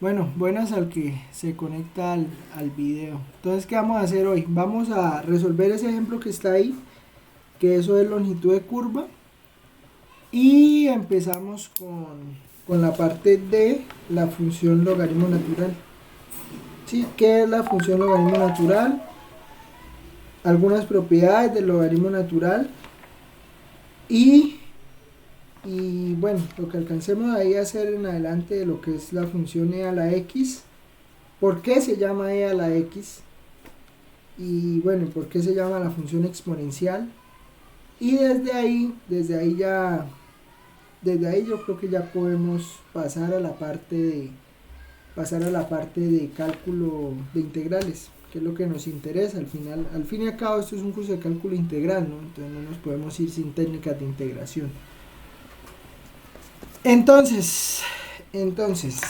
Bueno, buenas al que se conecta al video. Entonces, ¿qué vamos a hacer hoy? Vamos a resolver ese ejemplo que está ahí, que eso es longitud de curva. Y empezamos con la parte de la función logaritmo natural. ¿Sí? ¿Qué es la función logaritmo natural? Algunas propiedades del logaritmo natural. Y, y bueno, lo que alcancemos ahí a hacer en adelante de lo que es la función e a la x. ¿Por qué se llama e a la x? Y bueno, ¿por qué se llama la función exponencial? Y desde ahí yo creo que ya podemos pasar a la parte de cálculo de integrales, que es lo que nos interesa al final. Al fin y al cabo esto es un curso de cálculo integral, ¿no? Entonces no nos podemos ir sin técnicas de integración. Entonces, entonces,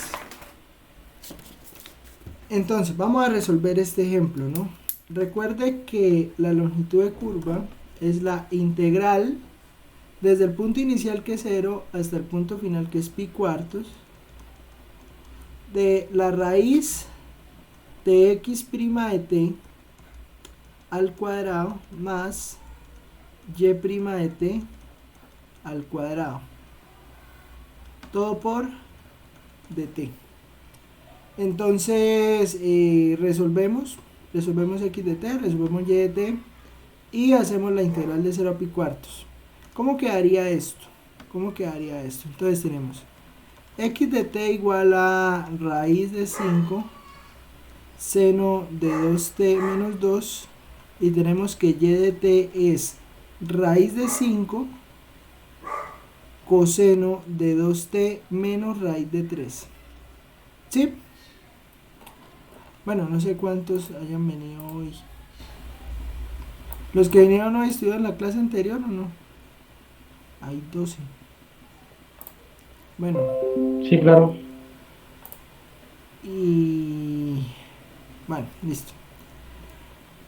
entonces, vamos a resolver este ejemplo, ¿no? Recuerde que la longitud de curva es la integral desde el punto inicial que es 0 hasta el punto final que es pi cuartos de la raíz de x' de t al cuadrado más y' de t al cuadrado. Todo por dt. Entonces resolvemos x de t, resolvemos y de t y hacemos la integral de 0 a pi cuartos. ¿Cómo quedaría esto? Entonces tenemos x de t igual a raíz de 5 seno de 2t menos 2 y tenemos que y de t es raíz de 5 coseno de 2t menos raíz de 3. ¿Sí? Bueno, no sé cuántos hayan venido hoy. Los que vinieron hoy estudiaron la clase anterior o no. Hay 12. Bueno, Sí, claro. y bueno, listo.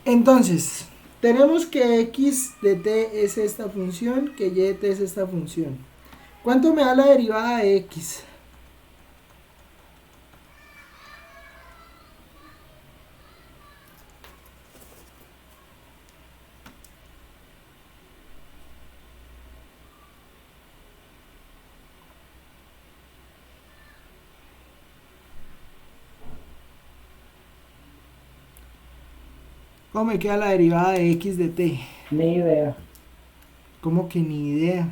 Entonces, tenemos que x de t es esta función, que y de t es esta función. ¿Cuánto me da la derivada de x? ¿Cómo me queda la derivada de x de t? Ni idea. ¿Cómo que ni idea?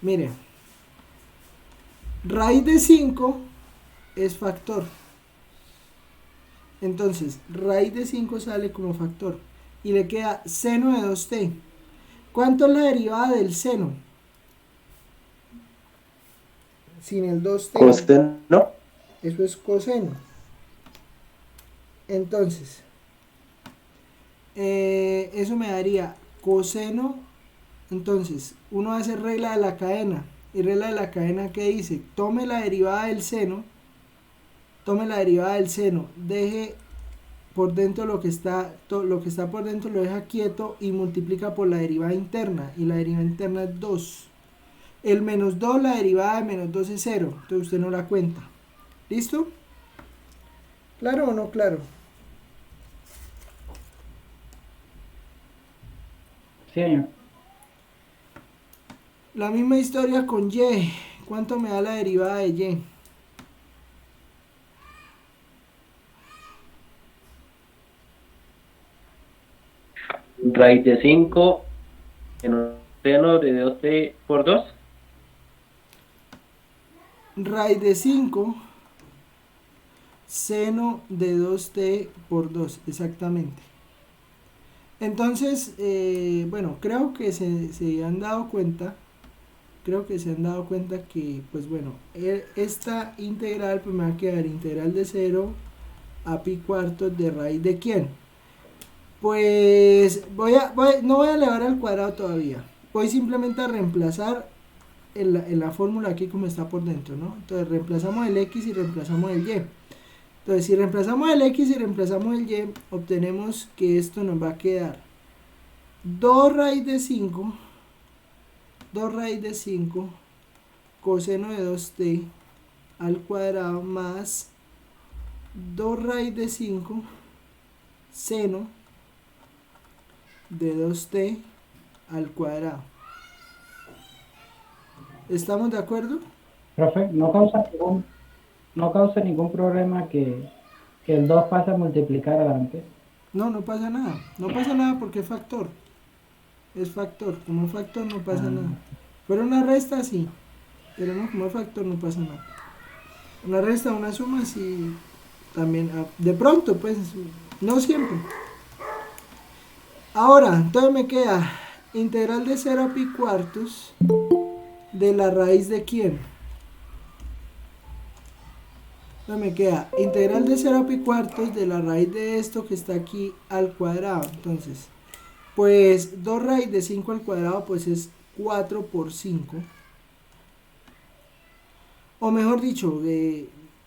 Mire, raíz de 5 es factor. Entonces, raíz de 5 sale como factor. Y le queda seno de 2t. ¿Cuánto es la derivada del seno? Sin el 2t. Coseno. Eso es coseno. Entonces, eso me daría coseno. Entonces, uno hace regla de la cadena. Y regla de la cadena que dice, tome la derivada del seno. Deje por dentro lo que está por dentro lo deja quieto y multiplica por la derivada interna. Y la derivada interna es 2. El menos 2, la derivada de menos 2 es 0. Entonces usted no la cuenta. ¿Listo? ¿Claro o no claro? Sí, señor. La misma historia con y. ¿Cuánto me da la derivada de y? Raíz de 5 en un seno de 2t por 2. Raíz de 5 seno de 2t por 2, exactamente. Entonces, bueno, se han dado cuenta, pues bueno, esta integral pues me va a quedar integral de 0 a pi cuartos de raíz de quién. Pues no voy a elevar al cuadrado todavía. Voy simplemente a reemplazar en la fórmula aquí como está por dentro, ¿no? Entonces reemplazamos el x y reemplazamos el y. Entonces si reemplazamos el x y reemplazamos el y, obtenemos que esto nos va a quedar 2 raíz de 5 2 raíz de 5 coseno de 2t al cuadrado más 2 raíz de 5 seno de 2t al cuadrado. ¿Estamos de acuerdo? Profe, no causa ningún problema que el 2 pase a multiplicar adelante. No, no pasa nada. No pasa nada porque es factor. Es factor. Como factor no pasa nada. Pero una resta sí. Pero no, como factor no pasa nada. Una resta, una suma sí. También. De pronto, pues. No siempre. Ahora, entonces me queda integral de 0 a pi cuartos de la raíz de quién. Entonces me queda integral de 0 a pi cuartos de la raíz de esto que está aquí al cuadrado. Entonces, pues 2 raíz de 5 al cuadrado pues es 4 por 5. O mejor dicho,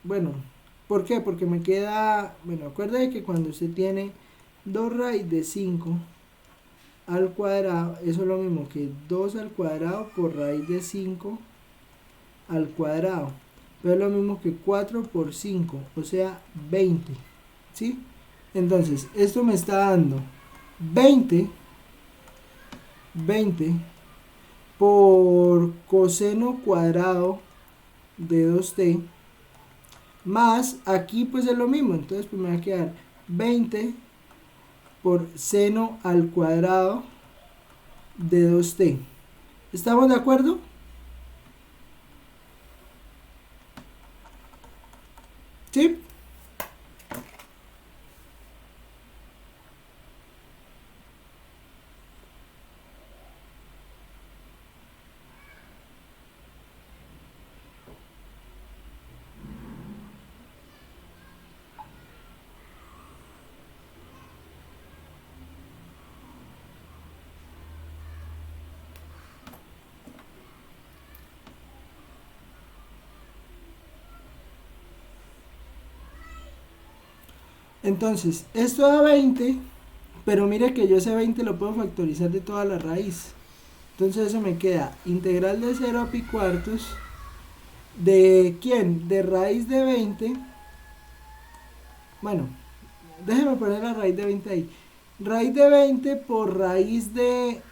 bueno, ¿por qué? Porque me queda, bueno, acuérdate que cuando usted tiene 2 raíz de 5 al cuadrado, eso es lo mismo que 2 al cuadrado por raíz de 5 al cuadrado. Pero es lo mismo que 4 por 5, o sea, 20. ¿Sí? Entonces, esto me está dando 20 por coseno cuadrado de 2t más, aquí pues es lo mismo, entonces pues me va a quedar 20 por seno al cuadrado de 2t. ¿Estamos de acuerdo? ¿Sí? Entonces, esto da 20, pero mire que yo ese 20 lo puedo factorizar de toda la raíz. Entonces eso me queda integral de 0 a pi cuartos de ¿quién? De raíz de 20. Bueno, déjeme poner la raíz de 20 ahí. Raíz de 20 por raíz de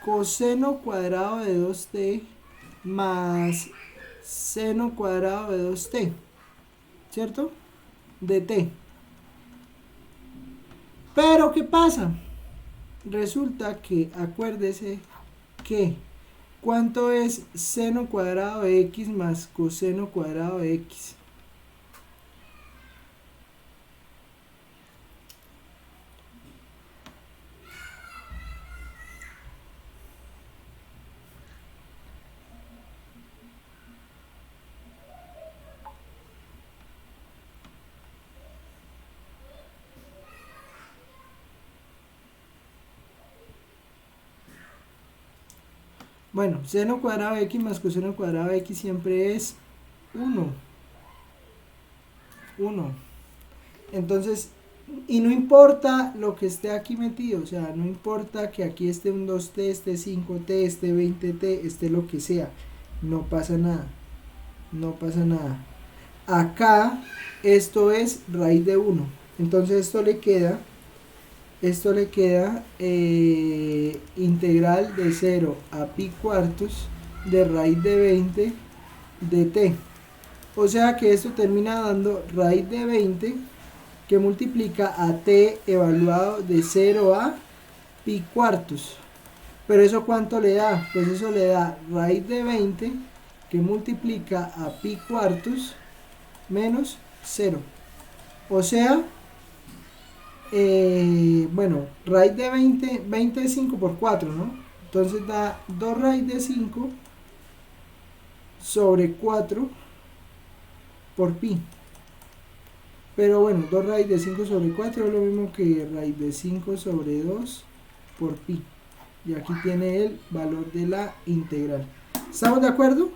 coseno cuadrado de 2t más seno cuadrado de 2t, ¿cierto? De t. Pero ¿qué pasa? Resulta que, acuérdese que, ¿cuánto es seno cuadrado de x más coseno cuadrado de x? Bueno, seno cuadrado de x más coseno cuadrado de x siempre es 1. Entonces, y no importa lo que esté aquí metido, o sea, no importa que aquí esté un 2t, esté 5t, esté 20t, esté lo que sea, no pasa nada. No pasa nada. Acá, esto es raíz de 1. Entonces esto le queda integral de 0 a pi cuartos de raíz de 20 de t. O sea que esto termina dando raíz de 20 que multiplica a t evaluado de 0 a pi cuartos. Pero eso ¿cuánto le da? Pues eso le da raíz de 20 que multiplica a pi cuartos menos 0. O sea, bueno, raíz de 20 es 5 por 4, ¿no? Entonces da 2 raíz de 5 sobre 4 por pi. Pero bueno, 2 raíz de 5 sobre 4 es lo mismo que raíz de 5 sobre 2 por pi. Y aquí tiene el valor de la integral. ¿Estamos de acuerdo?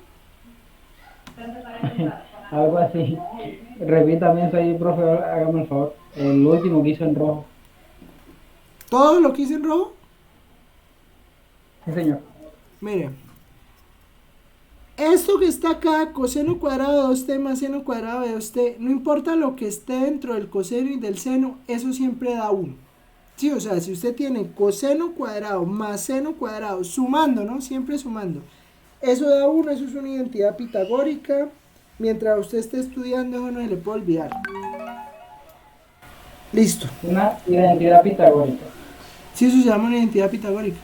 Algo así. Repítame eso ahí, profe, hágame el favor. El último que hizo en rojo. ¿Todo lo que hice en rojo? Sí, señor. Mire, Esto que está acá, coseno cuadrado de 2t más seno cuadrado de 2t, no importa lo que esté dentro del coseno y del seno, eso siempre da 1. Sí, o sea, si usted tiene coseno cuadrado más seno cuadrado, sumando, ¿no? Siempre sumando. Eso da 1, eso es una identidad pitagórica. Mientras usted esté estudiando, eso no se le puede olvidar. Listo. Una identidad pitagórica. Sí, eso se llama una identidad pitagórica.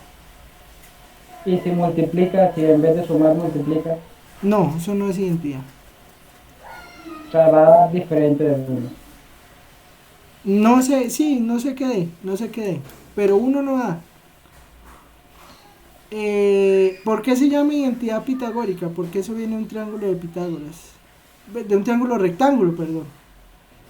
Y si multiplica, si en vez de sumar multiplica, No, eso no es identidad. o sea, va diferente de 1. No sé, sí, no sé qué dé, pero 1 no da. ¿Por qué se llama identidad pitagórica? Porque eso viene de un triángulo de Pitágoras. De un triángulo rectángulo, perdón.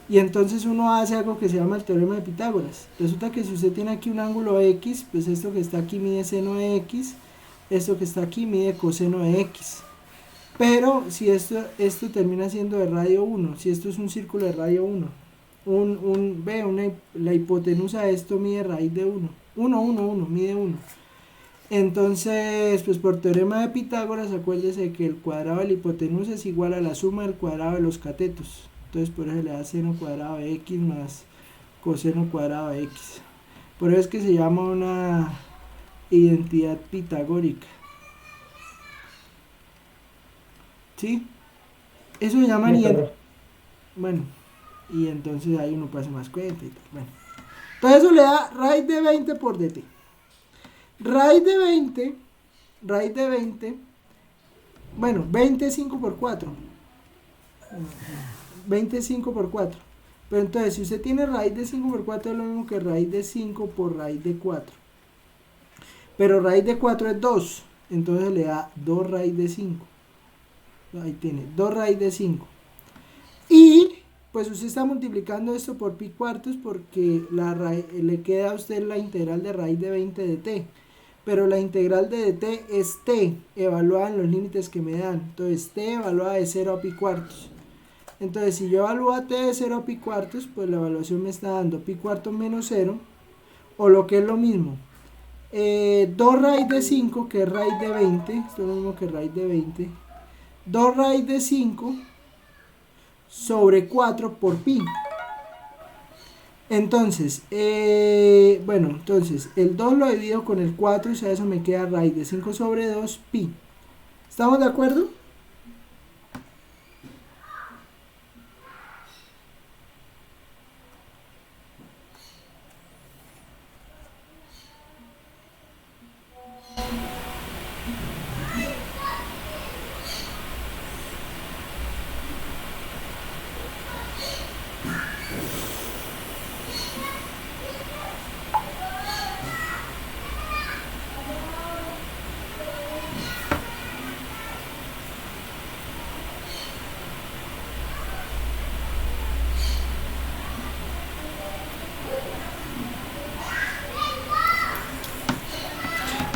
Y entonces uno hace algo que se llama el teorema de Pitágoras. Resulta que si usted tiene aquí un ángulo X, pues esto que está aquí mide seno de X, esto que está aquí mide coseno de X. Pero si esto termina siendo de radio 1, si esto es un círculo de radio 1, la hipotenusa de esto mide raíz de 1. 1, 1, 1, mide 1. Entonces, pues por teorema de Pitágoras, acuérdese que el cuadrado de la hipotenusa es igual a la suma del cuadrado de los catetos. Entonces, por eso le da seno cuadrado de x más coseno cuadrado de x. Por eso es que se llama una identidad pitagórica. ¿Sí? Eso se llama bueno, y entonces ahí uno pasa más cuenta y tal. Bueno. Entonces eso le da raíz de 20 por dt. Raíz de 20, bueno, 25 por 4. 25 por 4. Pero entonces, si usted tiene raíz de 5 por 4 es lo mismo que raíz de 5 por raíz de 4. Pero raíz de 4 es 2. Entonces le da 2 raíz de 5. Ahí tiene, 2 raíz de 5. Y pues usted está multiplicando esto por pi cuartos porque le queda a usted la integral de raíz de 20 de t. Pero la integral de dt es t, evaluada en los límites que me dan. Entonces t evaluada de 0 a pi cuartos. Entonces si yo evalúo a t de 0 a pi cuartos, pues la evaluación me está dando pi cuartos menos 0. O lo que es lo mismo, 2 raíz de 5, que es raíz de 20. Esto es lo mismo que raíz de 20. 2 raíz de 5 sobre 4 por pi. Entonces, bueno, entonces el 2 lo divido con el 4, o sea, eso me queda raíz de 5 sobre 2 pi. ¿Estamos de acuerdo?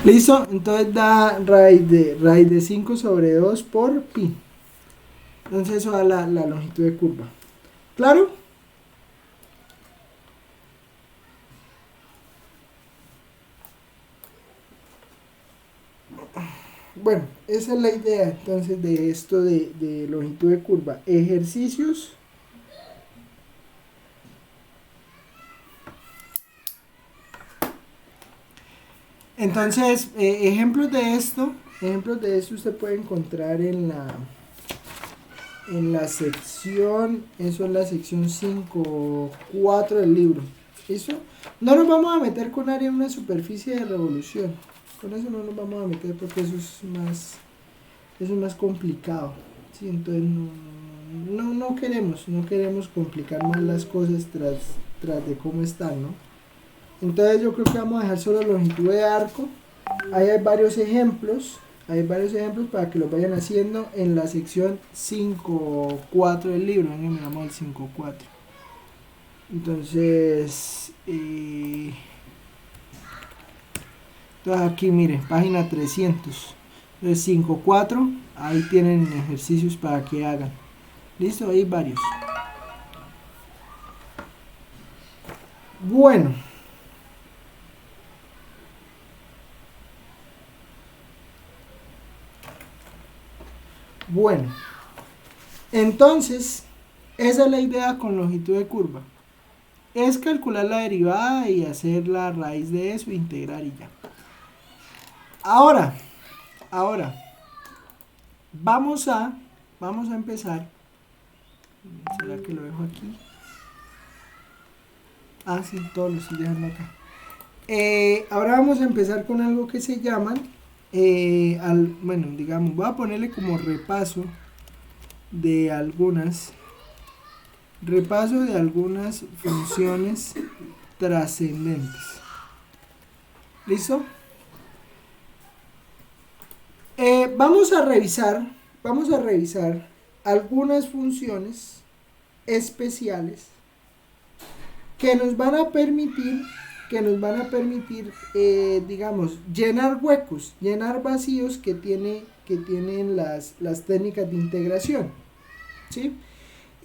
Listo, entonces da raíz de 5 sobre 2 por pi. Entonces eso da la longitud de curva. ¿Claro? Bueno, esa es la idea entonces de esto de longitud de curva. Ejercicios. Entonces, ejemplos de esto usted puede encontrar en la sección, eso es la sección 5.4 del libro. ¿Listo? No nos vamos a meter con área en una superficie de revolución. Con eso no nos vamos a meter porque eso es más complicado. ¿Sí? Entonces no queremos complicar más las cosas tras de cómo están, ¿no? Entonces yo creo que vamos a dejar solo longitud de arco. Ahí hay varios ejemplos para que los vayan haciendo en la sección 5.4 del libro. Venga, miramos el 5.4. Entonces, aquí miren, página 300. Entonces 5.4, ahí tienen ejercicios para que hagan. Listo, hay varios. Bueno. Bueno, entonces, esa es la idea con longitud de curva. Es calcular la derivada y hacer la raíz de eso, integrar y ya. Ahora, vamos a empezar. ¿Será que lo dejo aquí? Ah, sí, todos lo estoy dejando acá. Ahora vamos a empezar con algo que se llaman, bueno, digamos, voy a ponerle como de algunas, repaso de algunas funciones trascendentes. ¿Listo? Vamos a revisar algunas funciones especiales que nos van a permitir, digamos, llenar huecos, llenar vacíos que tienen las técnicas de integración, ¿sí?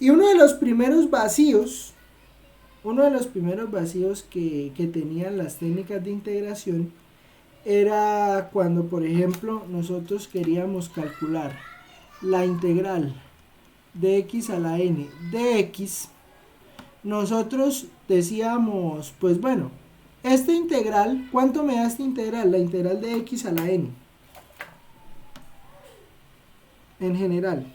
Y uno de los primeros vacíos que tenían las técnicas de integración era cuando, por ejemplo, nosotros queríamos calcular la integral de x a la n de x. Nosotros decíamos, pues bueno, esta integral, ¿cuánto me da esta integral? La integral de x a la n, en general.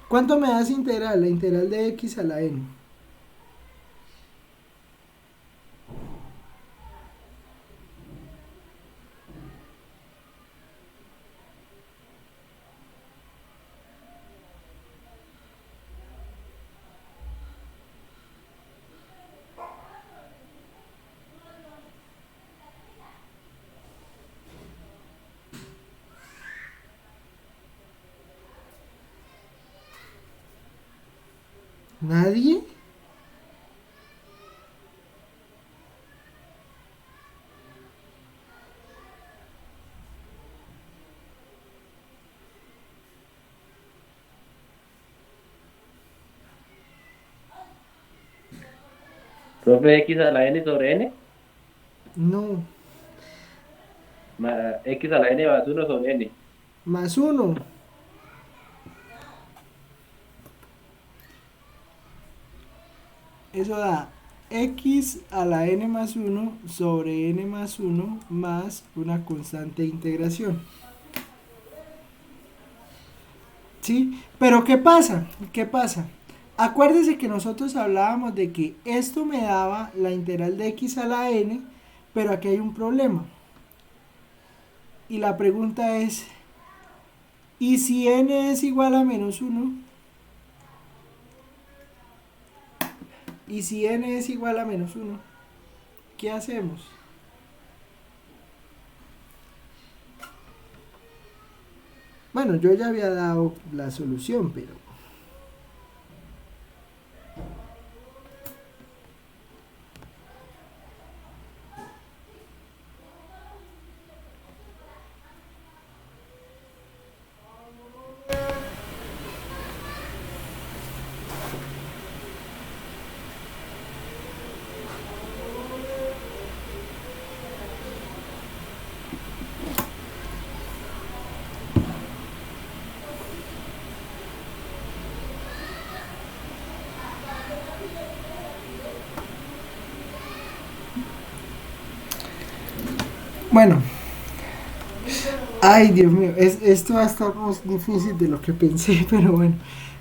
¿Cuánto me da esa integral? La integral de x a la n. ¿Nadie? Profe, x a la n sobre n, No. x a la n más 1 sobre n. Más 1. Eso da x a la n más 1 sobre n más 1 más una constante de integración. ¿Sí? Pero ¿qué pasa? Acuérdese que nosotros hablábamos de que esto me daba la integral de x a la n, pero aquí hay un problema. Y la pregunta es, ¿y si n es igual a menos 1? ¿Y si n es igual a menos 1? ¿Qué hacemos? Bueno, yo ya había dado la solución, pero... Bueno, ay Dios mío, esto va a estar más difícil de lo que pensé, pero bueno.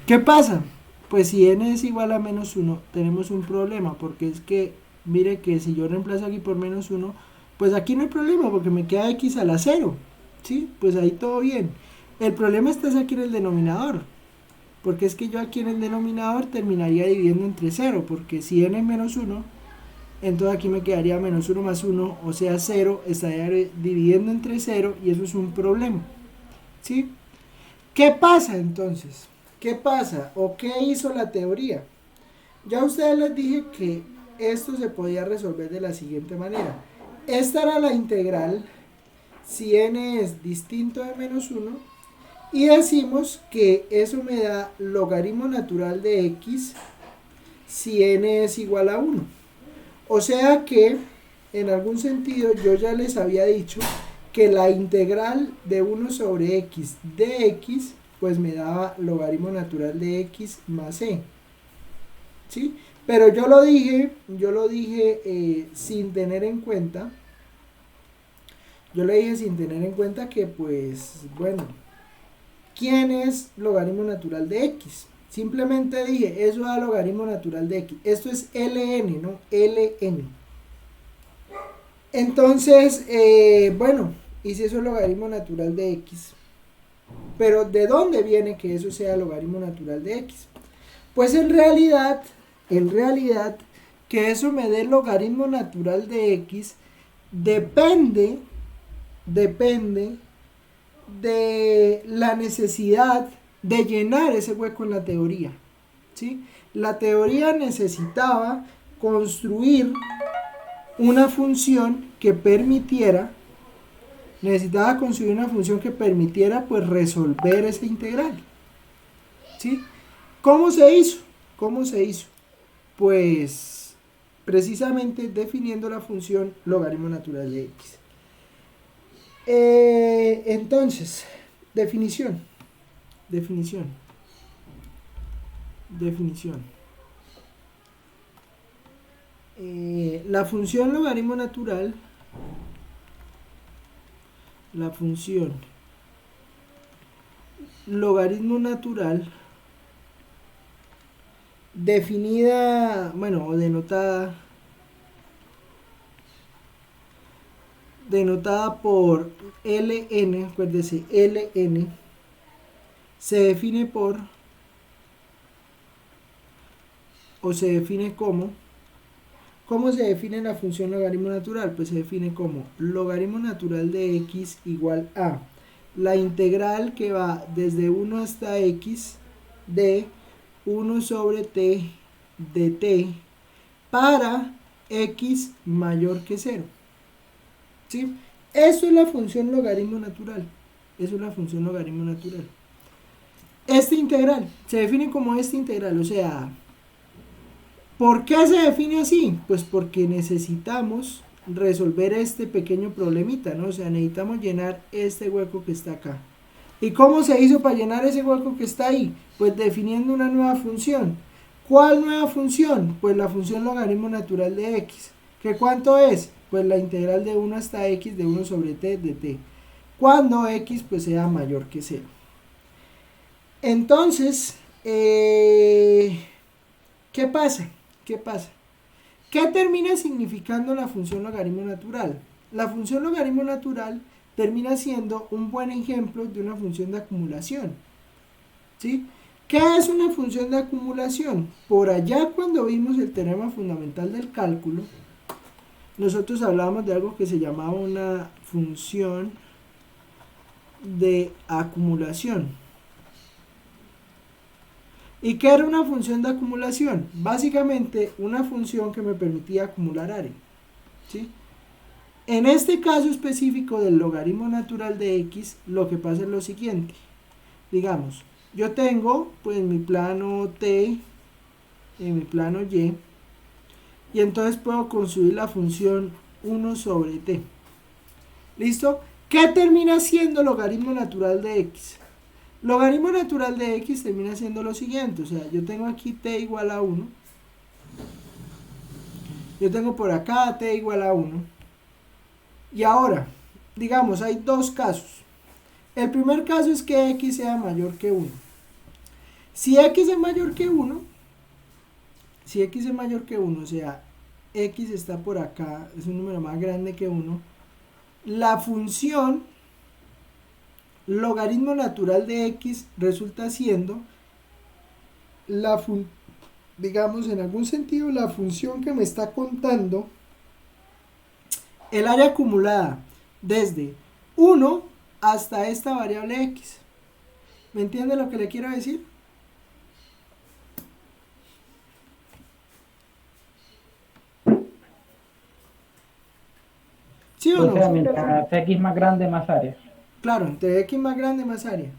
¿Qué pasa? Pues si n es igual a menos 1, tenemos un problema, porque es que, mire que si yo reemplazo aquí por menos 1, pues aquí no hay problema, porque me queda x a la 0, ¿sí? Pues ahí todo bien. El problema está aquí en el denominador, porque es que yo aquí en el denominador terminaría dividiendo entre 0, porque si n es menos 1, entonces aquí me quedaría menos 1 más 1, o sea 0, estaría dividiendo entre 0 y eso es un problema, ¿sí? ¿Qué pasa entonces? ¿Qué pasa? ¿O qué hizo la teoría? Ya a ustedes les dije que esto se podía resolver de la siguiente manera. Esta era la integral si n es distinto de menos 1, y decimos que eso me da logaritmo natural de x si n es igual a 1. O sea que, en algún sentido, yo ya les había dicho que la integral de 1 sobre x de x, pues me daba logaritmo natural de x más e. ¿Sí? Pero yo lo dije sin tener en cuenta, que, pues, bueno, ¿quién es logaritmo natural de x? Simplemente dije, eso da logaritmo natural de x. Esto es ln, ¿no? ln. Entonces, bueno, y si eso es logaritmo natural de x. Pero ¿de dónde viene que eso sea logaritmo natural de x? Pues en realidad, que eso me dé logaritmo natural de x depende de la necesidad de llenar ese hueco en la teoría. ¿Sí? La teoría necesitaba construir una función que permitiera, pues resolver esa integral. ¿Sí? ¿Cómo se hizo? Pues precisamente definiendo la función logaritmo natural de x. Entonces, definición. La función logaritmo natural, definida, bueno, o denotada por ln, acuérdese, ln, se define por, o se define como, ¿cómo se define la función logaritmo natural? Pues se define como logaritmo natural de x igual a la integral que va desde 1 hasta x de 1 sobre t de t para x mayor que 0. ¿Sí? Eso es la función logaritmo natural. Esta integral se define como esta integral, o sea, ¿por qué se define así? Pues porque necesitamos resolver este pequeño problemita, ¿no? O sea, necesitamos llenar este hueco que está acá. ¿Y cómo se hizo para llenar ese hueco que está ahí? Pues definiendo una nueva función. ¿Cuál nueva función? Pues la función logaritmo natural de x. ¿Qué cuánto es? Pues la integral de 1 hasta x de 1 sobre t de t. Cuando x pues sea mayor que 0. Entonces, ¿qué pasa? ¿Qué termina significando la función logaritmo natural? La función logaritmo natural termina siendo un buen ejemplo de una función de acumulación. ¿Sí? ¿Qué es una función de acumulación? Por allá cuando vimos el teorema fundamental del cálculo, nosotros hablábamos de algo que se llamaba una función de acumulación. ¿Y qué era una función de acumulación? Básicamente una función que me permitía acumular área. ¿Sí? En este caso específico del logaritmo natural de x, lo que pasa es lo siguiente. Digamos, yo tengo pues mi plano t y mi plano y entonces puedo construir la función 1 sobre t. ¿Listo? ¿Qué termina siendo logaritmo natural de x? Logaritmo natural de x termina siendo lo siguiente, o sea, yo tengo aquí t igual a 1, yo tengo por acá t igual a 1, y ahora, digamos, hay dos casos. El primer caso es que x sea mayor que 1. Si x es mayor que 1, o sea, x está por acá, es un número más grande que 1, la función logaritmo natural de x resulta siendo digamos, en algún sentido, la función que me está contando el área acumulada desde 1 hasta esta variable x. ¿Me entiende lo que le quiero decir? ¿Sí o O no? sea, mientras X más grande, más área. Claro, entre X más grande, más área.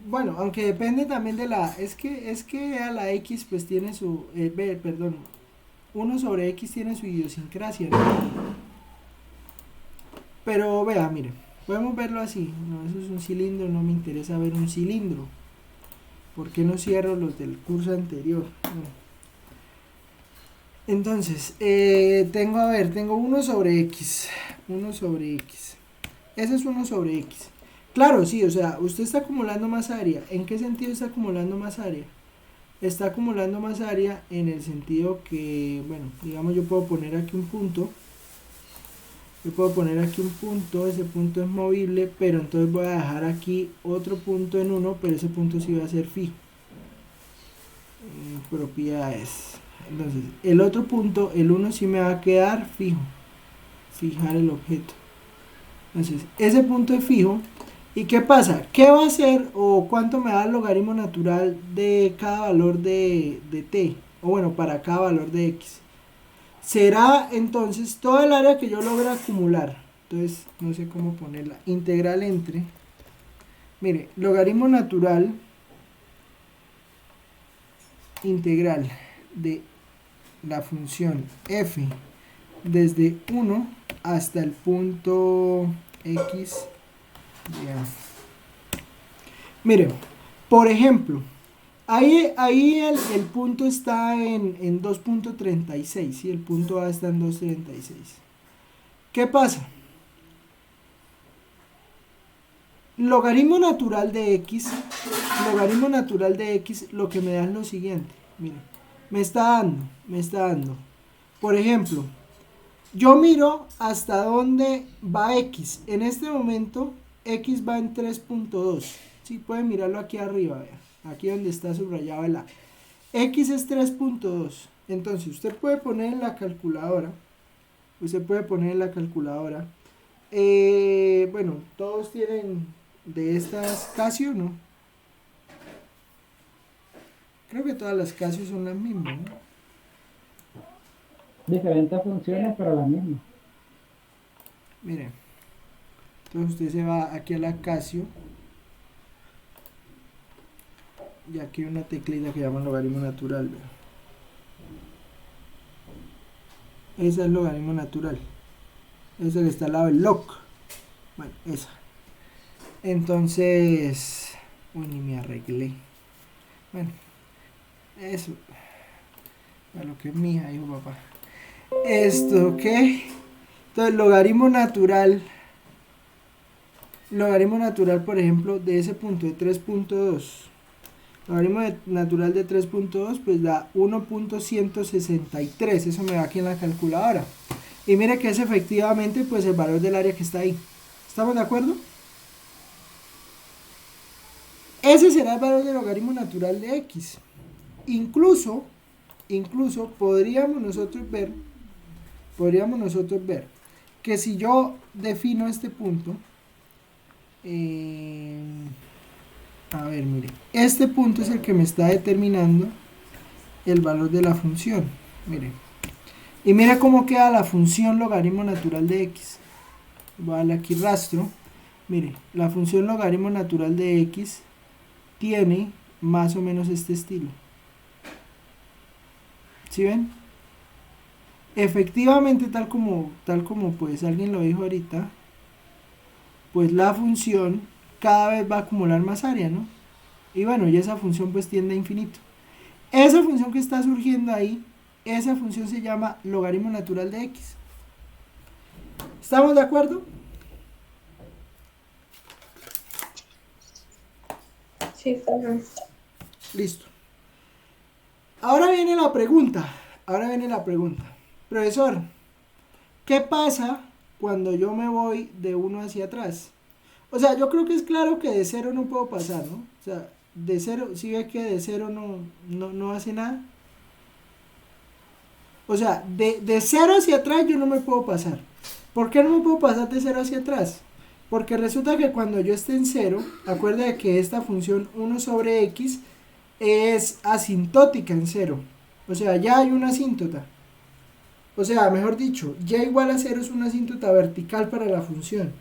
Bueno, aunque depende también de la... Es que a la X pues tiene su... perdón. Uno sobre X tiene su idiosincrasia, ¿no? Pero vea, mire. Podemos verlo así. No, eso es un cilindro. No me interesa ver un cilindro. ¿Por qué no cierro los del curso anterior? Bueno. Entonces, tengo 1 sobre X. 1 sobre X. Ese es 1 sobre X. Claro, sí, o sea, usted está acumulando más área. ¿En qué sentido está acumulando más área? Está acumulando más área en el sentido que, bueno, digamos yo puedo poner aquí un punto. Yo puedo poner aquí un punto, ese punto es movible, pero entonces voy a dejar aquí otro punto en 1, pero ese punto sí va a ser fijo. Propiedades. Entonces, el otro punto, el 1 sí me va a quedar fijo. Fijar el objeto. Entonces, ese punto es fijo. ¿Y qué pasa? ¿Qué va a hacer o cuánto me da el logaritmo natural de cada valor de t? O bueno, para cada valor de x. Será entonces toda el área que yo logre acumular. Entonces, no sé cómo ponerla. Integral entre. Mire, logaritmo natural. Integral de la función f desde 1 hasta el punto x. Ya. Miren, por ejemplo, ahí el punto está en 2.36, ¿sí? El punto A está en 2.36. ¿Qué pasa? Logaritmo natural de x, lo que me da es lo siguiente. Miren, me está dando. Por ejemplo, yo miro hasta dónde va x. En este momento, x va en 3.2. Sí, pueden mirarlo aquí arriba, vean. Aquí donde está subrayado el A. X es 3.2. Entonces, usted puede poner en la calculadora. Bueno, todos tienen de estas Casio, ¿no? Creo que todas las Casio son las mismas, ¿no? Diferentes funciones, pero las mismas. Miren. Entonces usted se va aquí a la Casio. Y aquí hay una teclita que llaman logaritmo natural, ¿verdad? Esa es logaritmo natural. Esa que está al lado del log. Bueno, esa. Entonces... Uy, ni me arreglé. Bueno, eso. A lo que es mi hija, dijo papá. Esto, ¿qué? Entonces, logaritmo natural, por ejemplo, de ese punto de 3.2. Logaritmo natural de 3.2 pues da 1.163. Eso me da aquí en la calculadora. Y mire que es efectivamente pues el valor del área que está ahí. ¿Estamos de acuerdo? Ese será el valor del logaritmo natural de x. Incluso podríamos nosotros ver que si yo defino este punto, a ver, mire, este punto es el que me está determinando el valor de la función. Mire, y mira cómo queda la función logaritmo natural de x. Voy a darle aquí rastro. Mire, la función logaritmo natural de x tiene más o menos este estilo. ¿Sí ven? Efectivamente, tal como pues alguien lo dijo ahorita, pues la función cada vez va a acumular más área, ¿no? Y bueno, y esa función pues tiende a infinito. Esa función que está surgiendo ahí, esa función se llama logaritmo natural de x. ¿Estamos de acuerdo? Sí, correcto. Listo. Ahora viene la pregunta. Profesor, ¿qué pasa cuando yo me voy de 1 hacia atrás? O sea, yo creo que es claro que de 0 no puedo pasar, ¿no? O sea, de 0, si ve que de 0 no hace nada. O sea, de 0 hacia atrás yo no me puedo pasar. ¿Por qué no me puedo pasar de 0 hacia atrás? Porque resulta que cuando yo esté en 0, acuerda que esta función 1 sobre x es asintótica en 0. O sea, ya hay una asíntota. O sea, mejor dicho, y igual a 0 es una asíntota vertical para la función.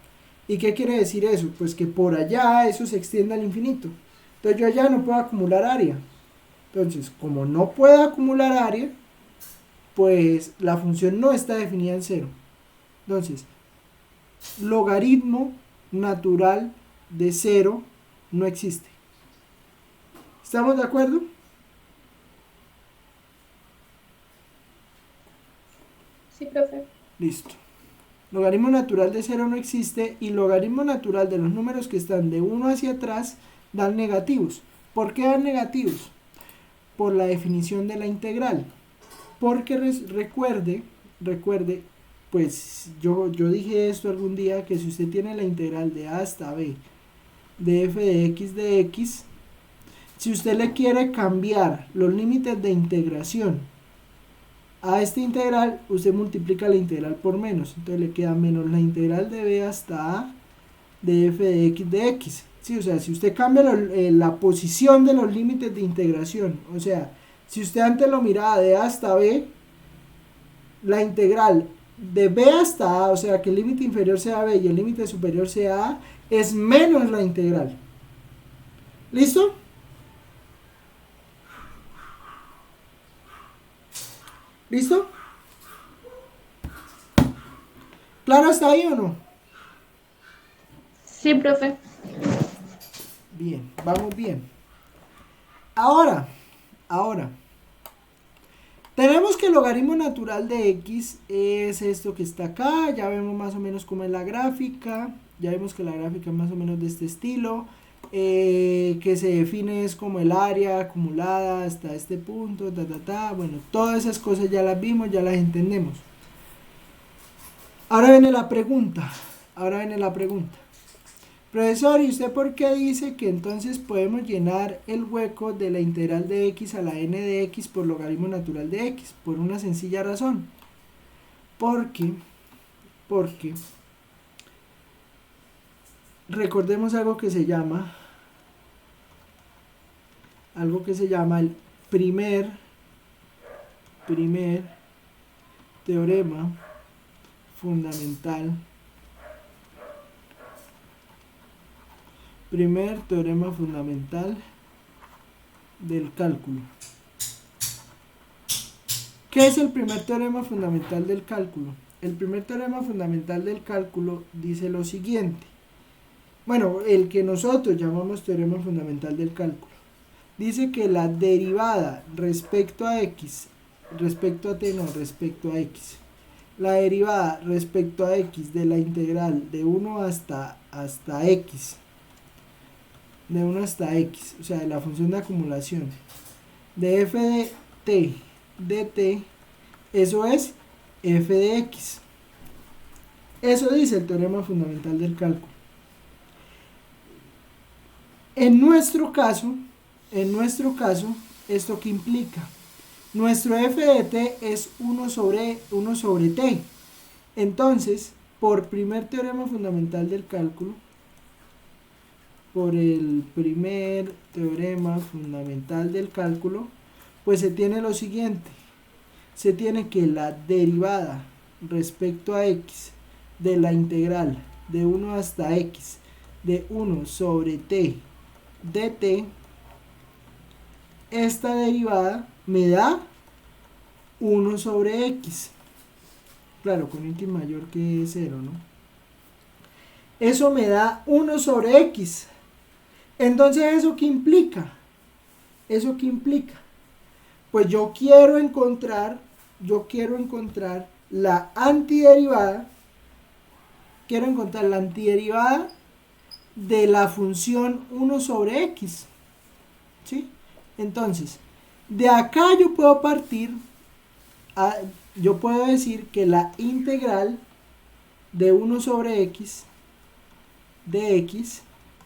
¿Y qué quiere decir eso? Pues que por allá eso se extiende al infinito. Entonces yo allá no puedo acumular área. Entonces, como no puedo acumular área, pues la función no está definida en 0. Entonces, logaritmo natural de 0 no existe. ¿Estamos de acuerdo? Sí, profe. Listo. Logaritmo natural de 0 no existe y logaritmo natural de los números que están de 1 hacia atrás dan negativos. ¿Por qué dan negativos? Por la definición de la integral. Porque recuerde, pues yo dije esto algún día, que si usted tiene la integral de a hasta b de f de x, si usted le quiere cambiar los límites de integración a esta integral, usted multiplica la integral por menos, entonces le queda menos la integral de b hasta a de f de x. Sí, o sea, si usted cambia la posición de los límites de integración, o sea, si usted antes lo miraba de a hasta b, la integral de b hasta a, o sea, que el límite inferior sea b y el límite superior sea a, es menos la integral. ¿Listo? ¿Listo? ¿Claro hasta ahí o no? Sí, profe. Bien, vamos bien. Ahora, tenemos que el logaritmo natural de x es esto que está acá. Ya vemos más o menos cómo es la gráfica. Ya vemos que la gráfica es más o menos de este estilo. Que se define es como el área acumulada hasta este punto, bueno, todas esas cosas ya las vimos, ya las entendemos. Ahora viene la pregunta, profesor, ¿y usted por qué dice que entonces podemos llenar el hueco de la integral de x a la n de x por logaritmo natural de x? Por una sencilla razón, porque recordemos algo que se llama el primer teorema fundamental. Primer teorema fundamental del cálculo. ¿Qué es el primer teorema fundamental del cálculo? El primer teorema fundamental del cálculo dice lo siguiente. Bueno, el que nosotros llamamos teorema fundamental del cálculo. Dice que la derivada respecto a x, respecto a x. La derivada respecto a x de la integral de 1 hasta x. De 1 hasta x, o sea, de la función de acumulación. De f de t dt, eso es f de x. Eso dice el teorema fundamental del cálculo. En nuestro caso, ¿esto qué implica? Nuestro f de t es 1 sobre t. Entonces, por primer teorema fundamental del cálculo, pues se tiene lo siguiente. Se tiene que la derivada respecto a x de la integral de 1 hasta x de 1 sobre t dt, esta derivada me da 1 sobre x. Claro, con x mayor que 0, ¿no? Eso me da 1 sobre x. Entonces, ¿eso qué implica? Pues yo quiero encontrar la antiderivada. Quiero encontrar la antiderivada de la función 1 sobre x. ¿Sí? Entonces, de acá yo puedo partir yo puedo decir que la integral de 1 sobre x de x,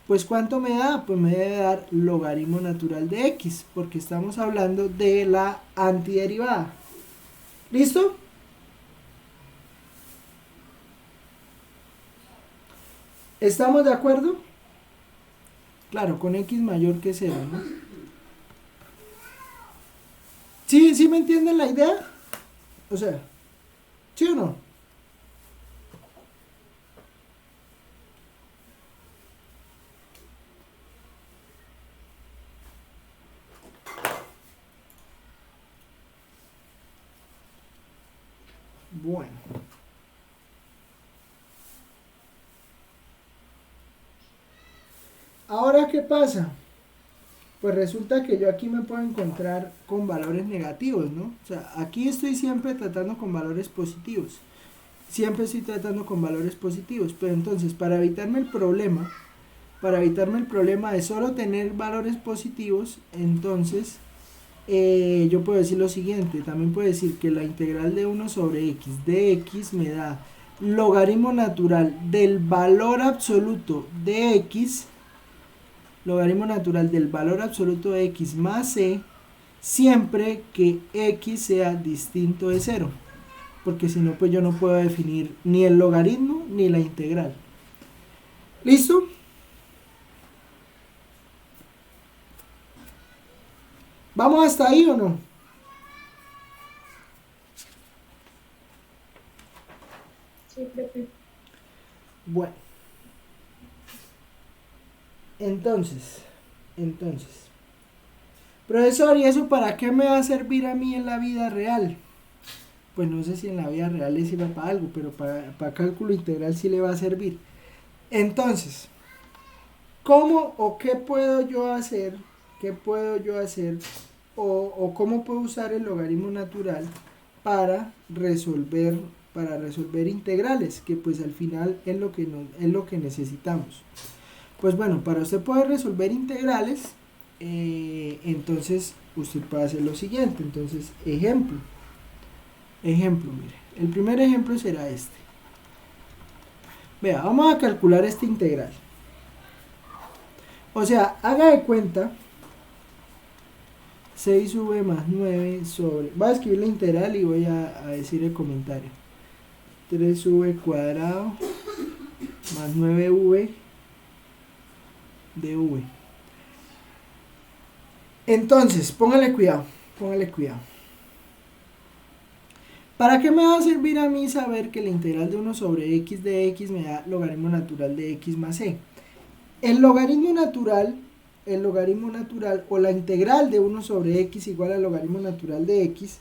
pues ¿cuánto me da? Pues me debe dar logaritmo natural de x, porque estamos hablando de la antiderivada. ¿Listo? ¿Estamos de acuerdo? Claro, con x mayor que 0, ¿no? ¿Sí me entienden la idea? O sea, ¿Sí o no? Bueno. Ahora, ¿qué pasa? Pues resulta que yo aquí me puedo encontrar con valores negativos, ¿no? O sea, aquí estoy siempre tratando con valores positivos. Siempre estoy tratando con valores positivos. Pero entonces, para evitarme el problema de solo tener valores positivos, entonces yo puedo decir lo siguiente. También puedo decir que la integral de 1 sobre x de x me da logaritmo natural del valor absoluto de x, logaritmo natural del valor absoluto de x más c, siempre que x sea distinto de 0, porque si no, pues yo no puedo definir ni el logaritmo ni la integral. ¿Listo? ¿Vamos hasta ahí o no? Sí, profe. Bueno. Entonces, profesor, ¿y eso para qué me va a servir a mí en la vida real? Pues no sé si en la vida real le sirve para algo, pero para cálculo integral sí le va a servir. Entonces, ¿cómo o qué puedo yo hacer? ¿Qué puedo yo hacer? O cómo puedo usar el logaritmo natural para resolver integrales, que pues al final es lo que necesitamos. Pues bueno, para usted poder resolver integrales, entonces usted puede hacer lo siguiente. Entonces, ejemplo, mire, el primer ejemplo será este. Vea, vamos a calcular este integral. O sea, haga de cuenta 6v más 9 sobre... Voy a escribir la integral y voy a decir el comentario. 3v cuadrado más 9v de v. Entonces, póngale cuidado. ¿Para qué me va a servir a mí saber que la integral de 1 sobre x de x me da logaritmo natural de x más c? El logaritmo natural o la integral de 1 sobre x igual al logaritmo natural de x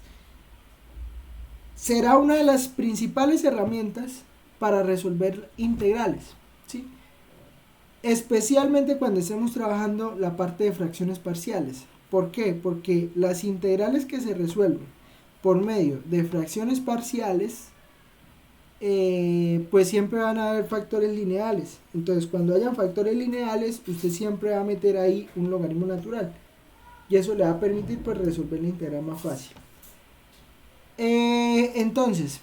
será una de las principales herramientas para resolver integrales, ¿sí? Especialmente cuando estemos trabajando la parte de fracciones parciales. ¿Por qué? Porque las integrales que se resuelven por medio de fracciones parciales, pues siempre van a haber factores lineales. Entonces, cuando hayan factores lineales, usted siempre va a meter ahí un logaritmo natural. Y eso le va a permitir pues resolver la integral más fácil. Entonces,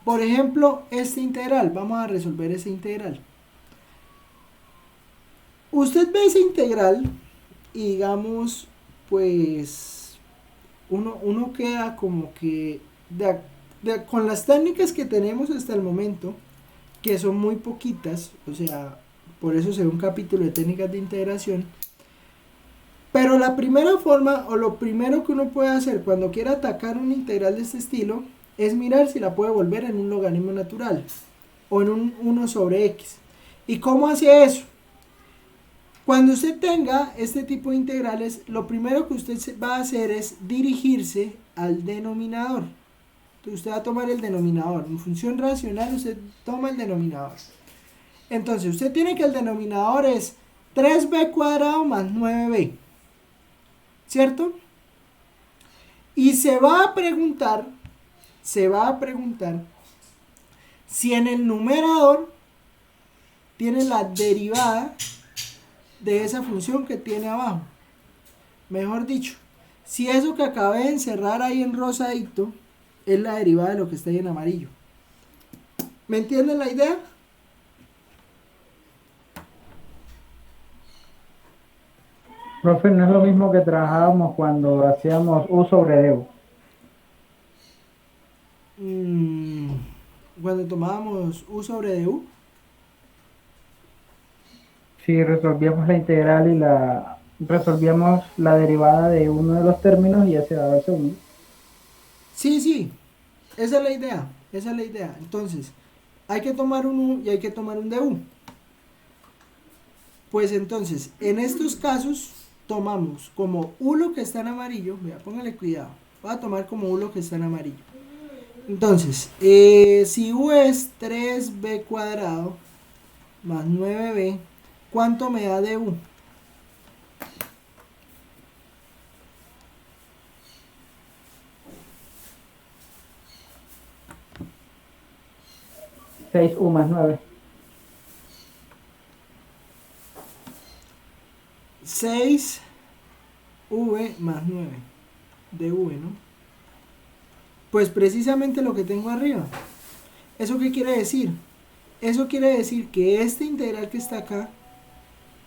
por ejemplo, esta integral, vamos a resolver esa integral. Usted ve esa integral y digamos, pues uno queda como que con las técnicas que tenemos hasta el momento, que son muy poquitas, o sea, por eso será un capítulo de técnicas de integración, pero la primera forma o lo primero que uno puede hacer cuando quiera atacar una integral de este estilo es mirar si la puede volver en un logaritmo natural o en un 1 sobre x. ¿Y cómo hace eso? Cuando usted tenga este tipo de integrales, lo primero que usted va a hacer es dirigirse al denominador. Entonces usted va a tomar el denominador. En función racional usted toma el denominador. Entonces usted tiene que el denominador es 3b cuadrado más 9b. ¿Cierto? Y se va a preguntar si en el numerador tiene la derivada de esa función que tiene abajo. Mejor dicho, si eso que acabé de encerrar ahí en rosadito es la derivada de lo que está ahí en amarillo. ¿Me entienden la idea? Profe, no es lo mismo que trabajábamos cuando hacíamos U sobre D. Cuando tomábamos U sobre DU. Si resolvíamos la integral y resolvíamos la derivada de uno de los términos y ya se daba el segundo. Sí, esa es la idea. Esa es la idea. Entonces, hay que tomar un u y hay que tomar un du. Pues entonces, en estos casos, tomamos como u lo que está en amarillo. Vea, póngale cuidado. Voy a tomar como u lo que está en amarillo. Entonces, si u es 3b cuadrado más 9b, ¿cuánto me da de u? 6u más 9. 6v más 9 de v, ¿no? Pues precisamente lo que tengo arriba. ¿Eso qué quiere decir? Eso quiere decir que esta integral que está acá,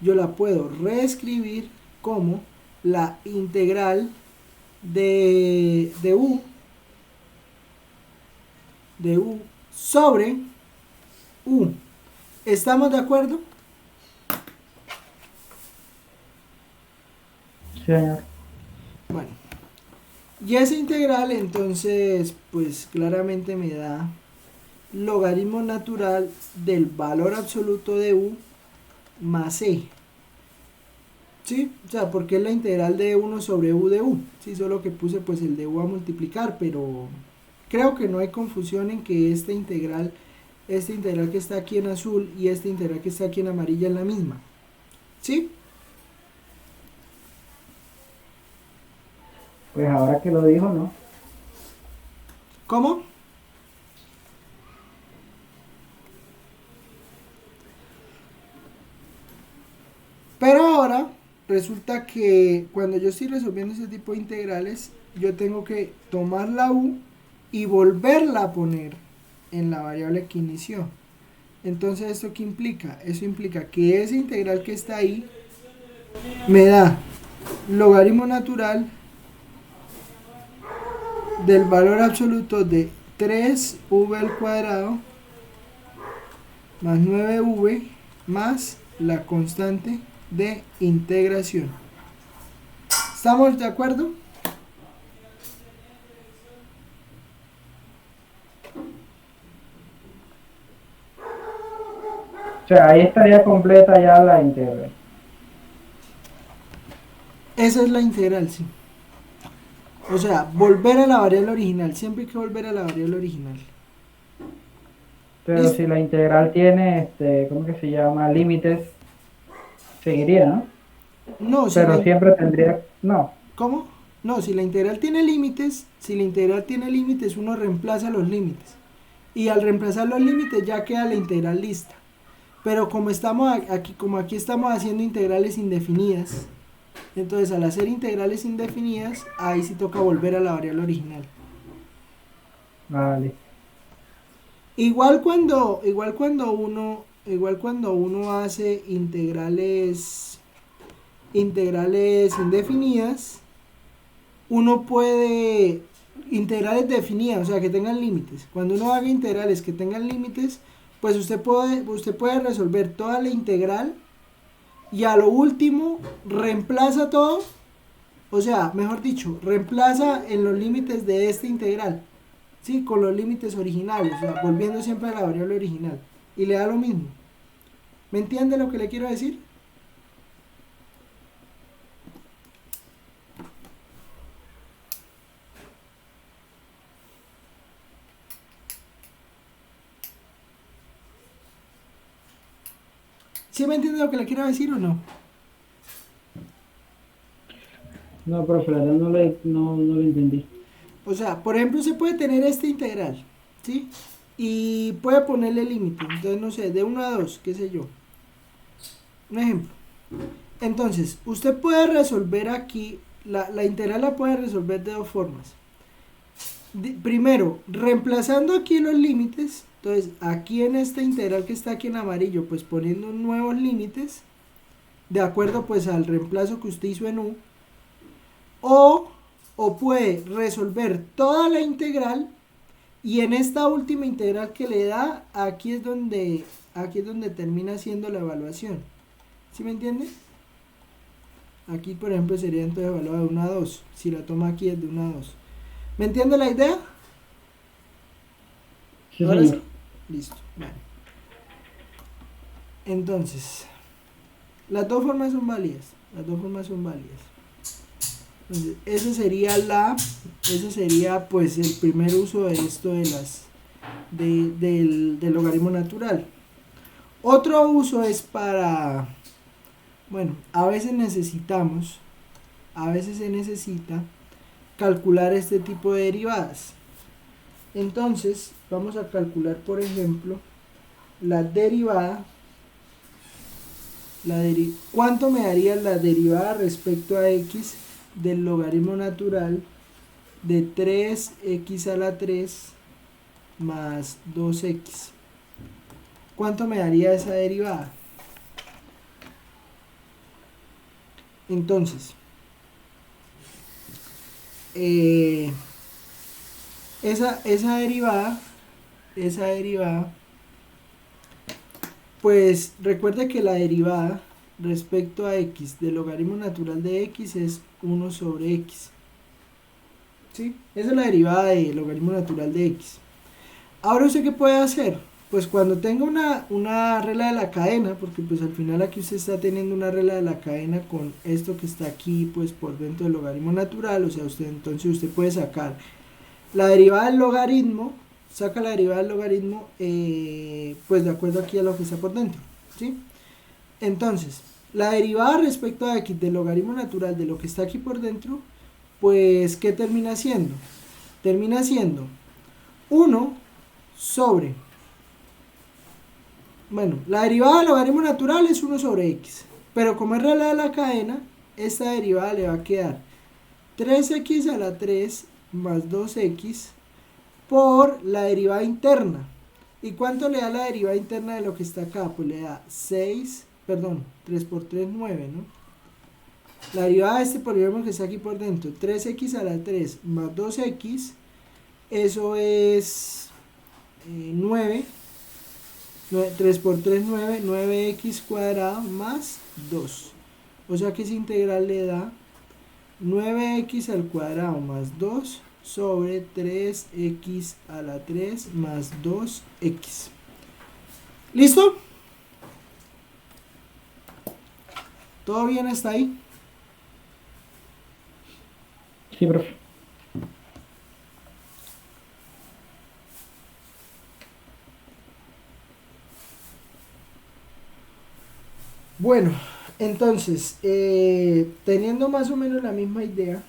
yo la puedo reescribir como la integral de u sobre u. ¿Estamos de acuerdo? Sí, señor. Bueno, y esa integral entonces pues claramente me da logaritmo natural del valor absoluto de u más e. ¿Sí? O sea, porque es la integral de 1 sobre u de u. Sí, solo que puse pues el de u a multiplicar, pero creo que no hay confusión en que esta integral que está aquí en azul y esta integral que está aquí en amarilla es la misma. ¿Sí? Pues ahora que lo dijo, ¿no? ¿Cómo? Pero ahora resulta que cuando yo estoy resolviendo ese tipo de integrales, yo tengo que tomar la u y volverla a poner en la variable que inició. Entonces, ¿esto qué implica? Eso implica que esa integral que está ahí me da logaritmo natural del valor absoluto de 3v al cuadrado más 9v más la constante de integración. ¿Estamos de acuerdo? O sea, ahí estaría completa ya la integral. Esa es la integral, sí. O sea, volver a la variable original. Siempre hay que volver a la variable original. Pero si la integral tiene, ¿cómo que se llama? Límites, seguiría, ¿no? No, si Pero la, siempre tendría, no. ¿cómo? No, si la integral tiene límites, uno reemplaza los límites. Y al reemplazar los límites ya queda la integral lista. Pero como aquí estamos haciendo integrales indefinidas, entonces al hacer integrales indefinidas, ahí sí toca volver a la variable original. Vale. Igual cuando uno hace integrales indefinidas, uno puede integrales definidas, o sea, que tengan límites. Cuando uno haga integrales que tengan límites, pues usted puede resolver toda la integral y a lo último reemplaza todo, o sea, mejor dicho, reemplaza en los límites de esta integral, ¿sí? Con los límites originales, o sea, volviendo siempre a la variable original y le da lo mismo. ¿Me entiende lo que le quiero decir? ¿Sí me entiende lo que le quiero decir o no? No, profe, la verdad no lo entendí. O sea, por ejemplo, se puede tener esta integral, ¿sí? Y puede ponerle límite, entonces no sé, de 1 a 2, qué sé yo. Un ejemplo. Entonces, usted puede resolver aquí, la integral la puede resolver de dos formas. Primero, reemplazando aquí los límites, entonces aquí en esta integral que está aquí en amarillo, pues poniendo nuevos límites, de acuerdo pues al reemplazo que usted hizo en u, o puede resolver toda la integral y en esta última integral que le da, aquí es donde termina siendo la evaluación. ¿Sí me entiende? Aquí por ejemplo sería entonces evaluado de 1 a 2, si la toma aquí es de 1 a 2. ¿Me entiende la idea? Sí, ¿Ahora sí? señor. Listo. Bueno. Entonces, las dos formas son válidas. Las dos formas son válidas. Entonces, ese sería pues el primer uso de esto de del logaritmo natural. Otro uso es para, bueno, a veces se necesita calcular este tipo de derivadas. Entonces, vamos a calcular, por ejemplo, la derivada. ¿Cuánto me daría la derivada respecto a x del logaritmo natural de 3x a la 3 más 2x? ¿Cuánto me daría esa derivada? Entonces, esa derivada, pues recuerde que la derivada respecto a x del logaritmo natural de x es 1 sobre x. ¿Sí? Esa es la derivada del logaritmo natural de x. Ahora, ¿usted qué puede hacer? Pues cuando tenga una regla de la cadena, porque pues al final aquí usted está teniendo una regla de la cadena con esto que está aquí pues por dentro del logaritmo natural, o sea, entonces usted puede sacar la derivada del logaritmo, saca la derivada del logaritmo pues de acuerdo aquí a lo que está por dentro, ¿sí? Entonces, la derivada respecto a x del logaritmo natural de lo que está aquí por dentro, pues ¿qué termina siendo? Termina siendo 1 sobre, bueno, la derivada del logaritmo natural es 1 sobre x, pero como es regla de la cadena, esta derivada le va a quedar 3x a la 3 más 2x por la derivada interna. ¿Y cuánto le da la derivada interna de lo que está acá? Pues le da 3 por 3, 9, ¿no? La derivada de este polinomio que está aquí por dentro, 3x a la 3 más 2x, eso es 9. 3 por 3, 9, 9x cuadrado más 2. O sea que esa integral le da 9x al cuadrado más 2 sobre 3x a la 3 más 2x. ¿Listo? ¿Todo bien hasta ahí? Sí, profe. Bueno, entonces, teniendo más o menos la misma idea,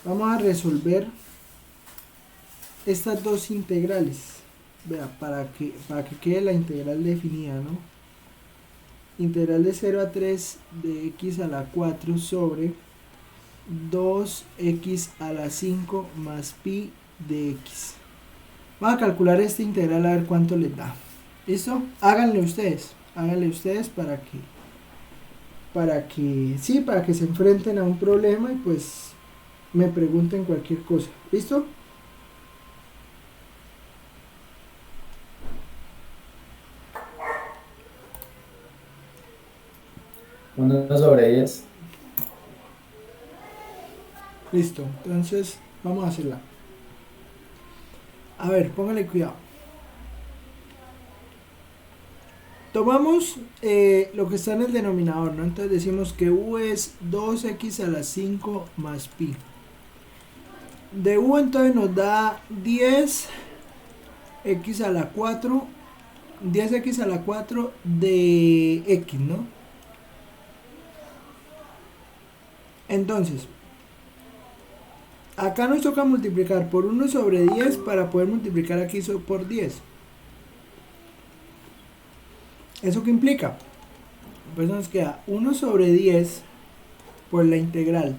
vamos a resolver estas dos integrales. Vea, para que quede la integral definida, ¿no? Integral de 0 a 3 de x a la 4 sobre 2x a la 5 más pi de x. Vamos a calcular esta integral a ver cuánto les da. ¿Listo? Háganle ustedes para que se enfrenten a un problema y pues me pregunten cualquier cosa. ¿Listo? Uno sobre 10. Listo, entonces vamos a hacerla. A ver, póngale cuidado. Tomamos lo que está en el denominador, ¿no? Entonces decimos que u es 2x a la 5 más pi. De u entonces nos da 10x a la 4, 10x a la 4 de x, ¿no? Entonces, acá nos toca multiplicar por 1 sobre 10 para poder multiplicar aquí por 10. ¿Eso qué implica? Pues nos queda 1 sobre 10 por la integral.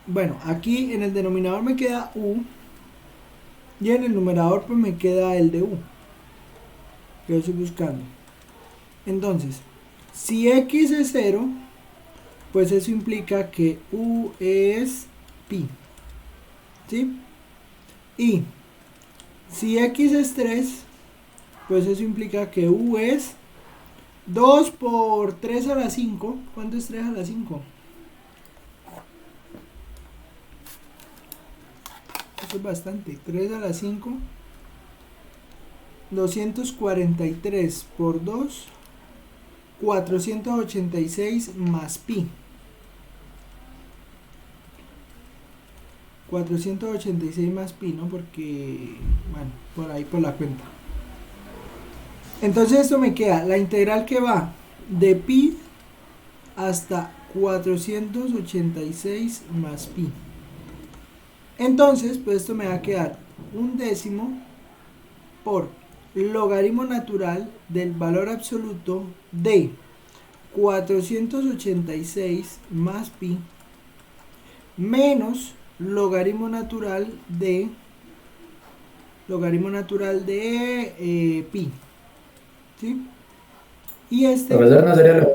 Bueno, aquí en el denominador me queda u y en el numerador pues me queda el de u que yo estoy buscando. Entonces, si x es 0, pues eso implica que u es pi, ¿sí? Y si x es 3, pues eso implica que u es 2 por 3 a la 5. ¿Cuánto es 3 a la 5? esto es bastante. 3 a la 5. 243 por 2. 486 más pi. 486 más pi, ¿no? Porque, bueno, por ahí por la cuenta. Entonces esto me queda la integral que va de pi hasta 486 más pi. Entonces, pues esto me va a quedar un décimo por logaritmo natural del valor absoluto de 486 más pi menos logaritmo natural de pi, ¿sí? Y este, Profesor, no sería lo.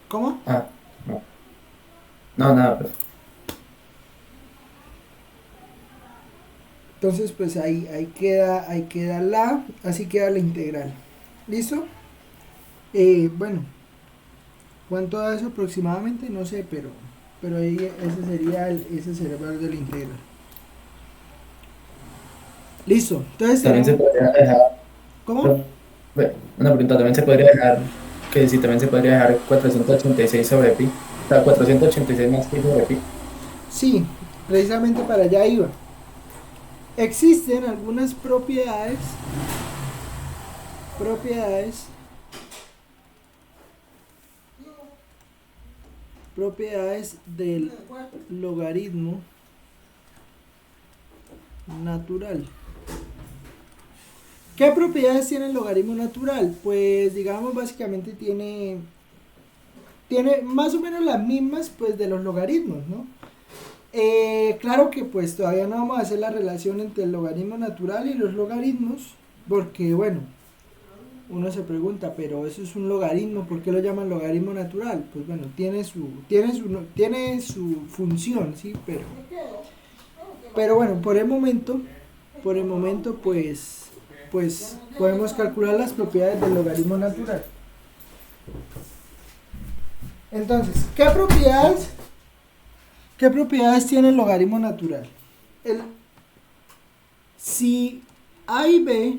¿cómo? Ah, no. No, nada, profe. Entonces pues ahí queda así queda la integral. ¿Listo? Bueno, ¿cuánto da eso aproximadamente? No sé, pero ahí ese sería el valor de la integral. Listo. Entonces También se tenemos, podría dejar. ¿cómo? Profe, una pregunta, también se podría dejar. Que sí, también se podría dejar 486 sobre pi. O sea, 486 más pi sobre pi. Sí, precisamente para allá iba. Existen algunas propiedades del logaritmo natural. ¿Qué propiedades tiene el logaritmo natural? Pues digamos básicamente tiene más o menos las mismas pues de los logaritmos, ¿no? Claro que pues todavía no vamos a hacer la relación entre el logaritmo natural y los logaritmos, porque bueno, uno se pregunta, pero eso es un logaritmo, ¿por qué lo llaman logaritmo natural? Pues bueno, tiene su función, ¿sí? Pero bueno, por el momento pues podemos calcular las propiedades del logaritmo natural. Entonces, ¿qué propiedades tiene el logaritmo natural? Si A y B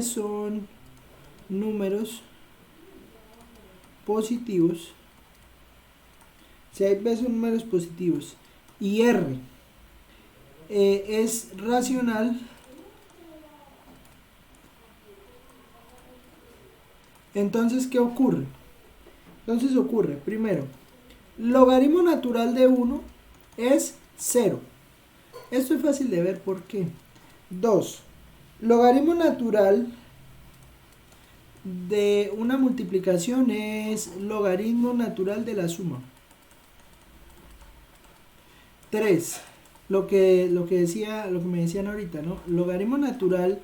son números positivos, y R es racional, entonces ¿qué ocurre? Entonces ocurre, primero, logaritmo natural de 1 es 0. Esto es fácil de ver por qué. 2. Logaritmo natural de una multiplicación es logaritmo natural de la suma. 3. Lo que me decían ahorita, ¿no? Logaritmo natural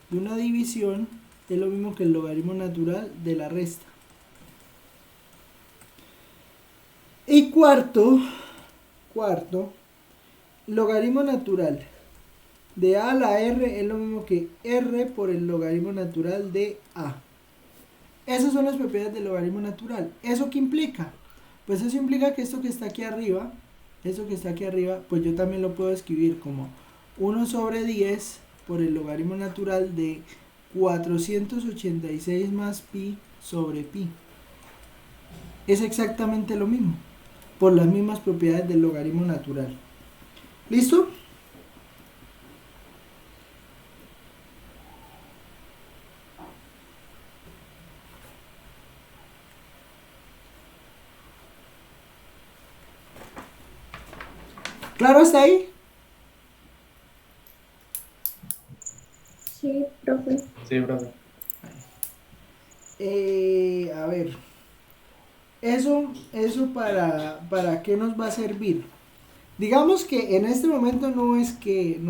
de una división es lo mismo que el logaritmo natural de la resta. Y cuarto, logaritmo natural de a a la r es lo mismo que r por el logaritmo natural de a. Esas son las propiedades del logaritmo natural. ¿Eso qué implica? Pues eso implica que esto que está aquí arriba, pues yo también lo puedo escribir como 1 sobre 10 por el logaritmo natural de 486 más pi sobre pi. Es exactamente lo mismo, por las mismas propiedades del logaritmo natural. ¿Listo? ¿Claro hasta ahí? Sí, profe. Sí, profe. A ver, eso para qué nos va a servir. Digamos que en este momento no es que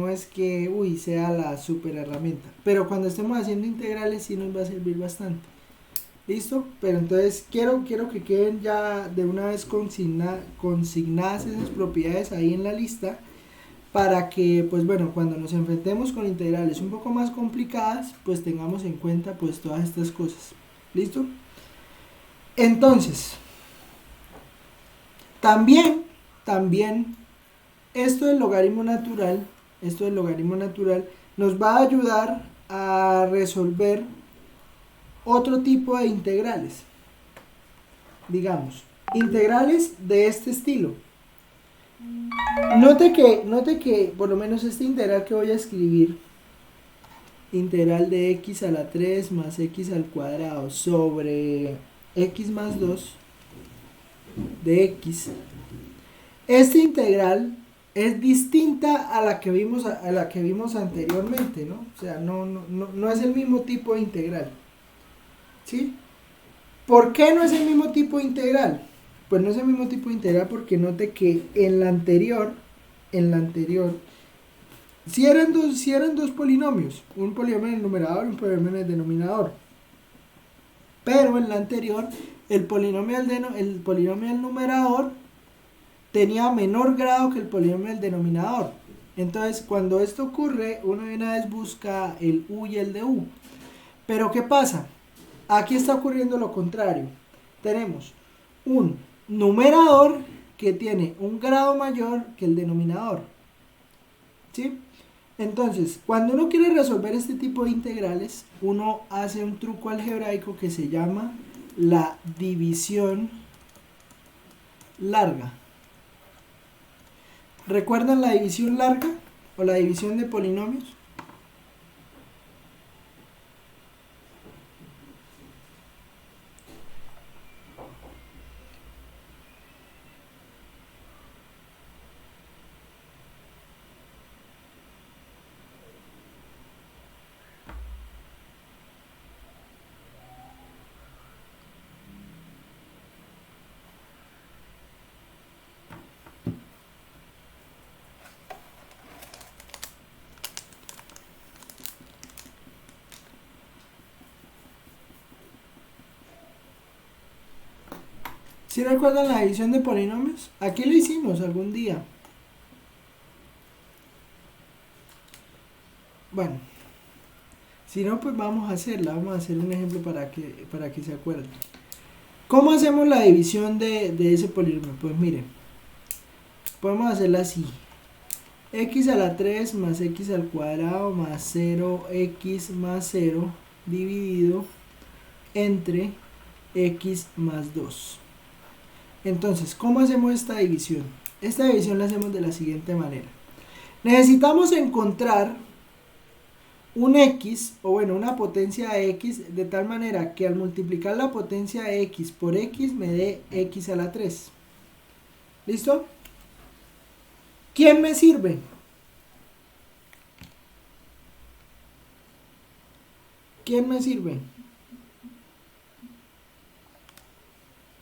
sea la super herramienta, pero cuando estemos haciendo integrales sí nos va a servir bastante. ¿Listo? Pero entonces quiero que queden ya de una vez consignadas esas propiedades ahí en la lista, para que pues bueno, cuando nos enfrentemos con integrales un poco más complicadas, pues tengamos en cuenta pues todas estas cosas. ¿Listo? Entonces, también esto del logaritmo natural, nos va a ayudar a resolver otro tipo de integrales. Digamos, integrales de este estilo. Note que por lo menos este integral que voy a escribir, integral de x a la 3 más x al cuadrado sobre x más 2 de x, esta integral es distinta a la que vimos anteriormente, ¿no? O sea, no es el mismo tipo de integral, ¿sí? ¿Por qué no es el mismo tipo de integral? Pues no es el mismo tipo de integral porque note que en la anterior, si eran dos polinomios, un polinomio en el numerador y un polinomio en el denominador. Pero en la anterior, el polinomio del numerador tenía menor grado que el polinomio del denominador. Entonces, cuando esto ocurre, uno de una vez busca el u y el de u. Pero ¿qué pasa? Aquí está ocurriendo lo contrario. Tenemos un numerador que tiene un grado mayor que el denominador, ¿sí? Entonces, cuando uno quiere resolver este tipo de integrales, uno hace un truco algebraico que se llama la división larga. ¿Recuerdan la división larga o la división de polinomios? ¿Sí recuerdan la división de polinomios? Aquí lo hicimos algún día. Bueno, si no, pues vamos a hacerla. Vamos a hacer un ejemplo para que se acuerden. ¿Cómo hacemos la división de ese polinomio? Pues miren, podemos hacerla así. X a la 3 más x al cuadrado más 0x más 0 dividido entre x más 2. Entonces, ¿cómo hacemos esta división? Esta división la hacemos de la siguiente manera. Necesitamos encontrar un x, o bueno, una potencia de x, de tal manera que al multiplicar la potencia de x por x me dé x a la 3. ¿Listo? ¿Quién me sirve? ¿Quién me sirve?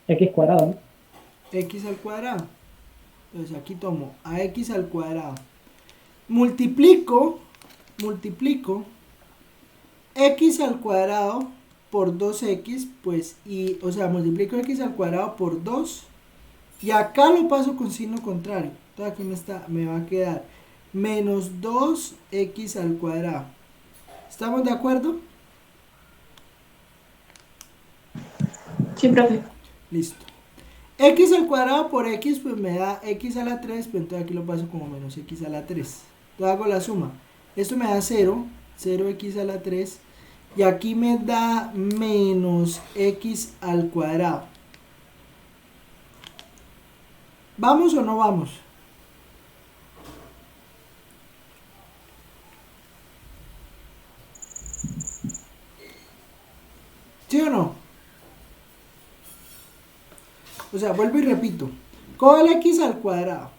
X cuadrado, ¿no? X al cuadrado. Entonces aquí tomo a x al cuadrado. Multiplico x al cuadrado por 2x, pues, o sea, multiplico x al cuadrado por 2, y acá lo paso con signo contrario. Entonces aquí me va a quedar menos 2x al cuadrado. ¿Estamos de acuerdo? Sí, profe. Listo. X al cuadrado por x, pues me da x a la 3, pues entonces aquí lo paso como menos x a la 3. Entonces hago la suma. Esto me da 0x a la 3, y aquí me da menos x al cuadrado. ¿Vamos o no vamos? ¿Sí o no? O sea, vuelvo y repito. Cojo el x al cuadrado.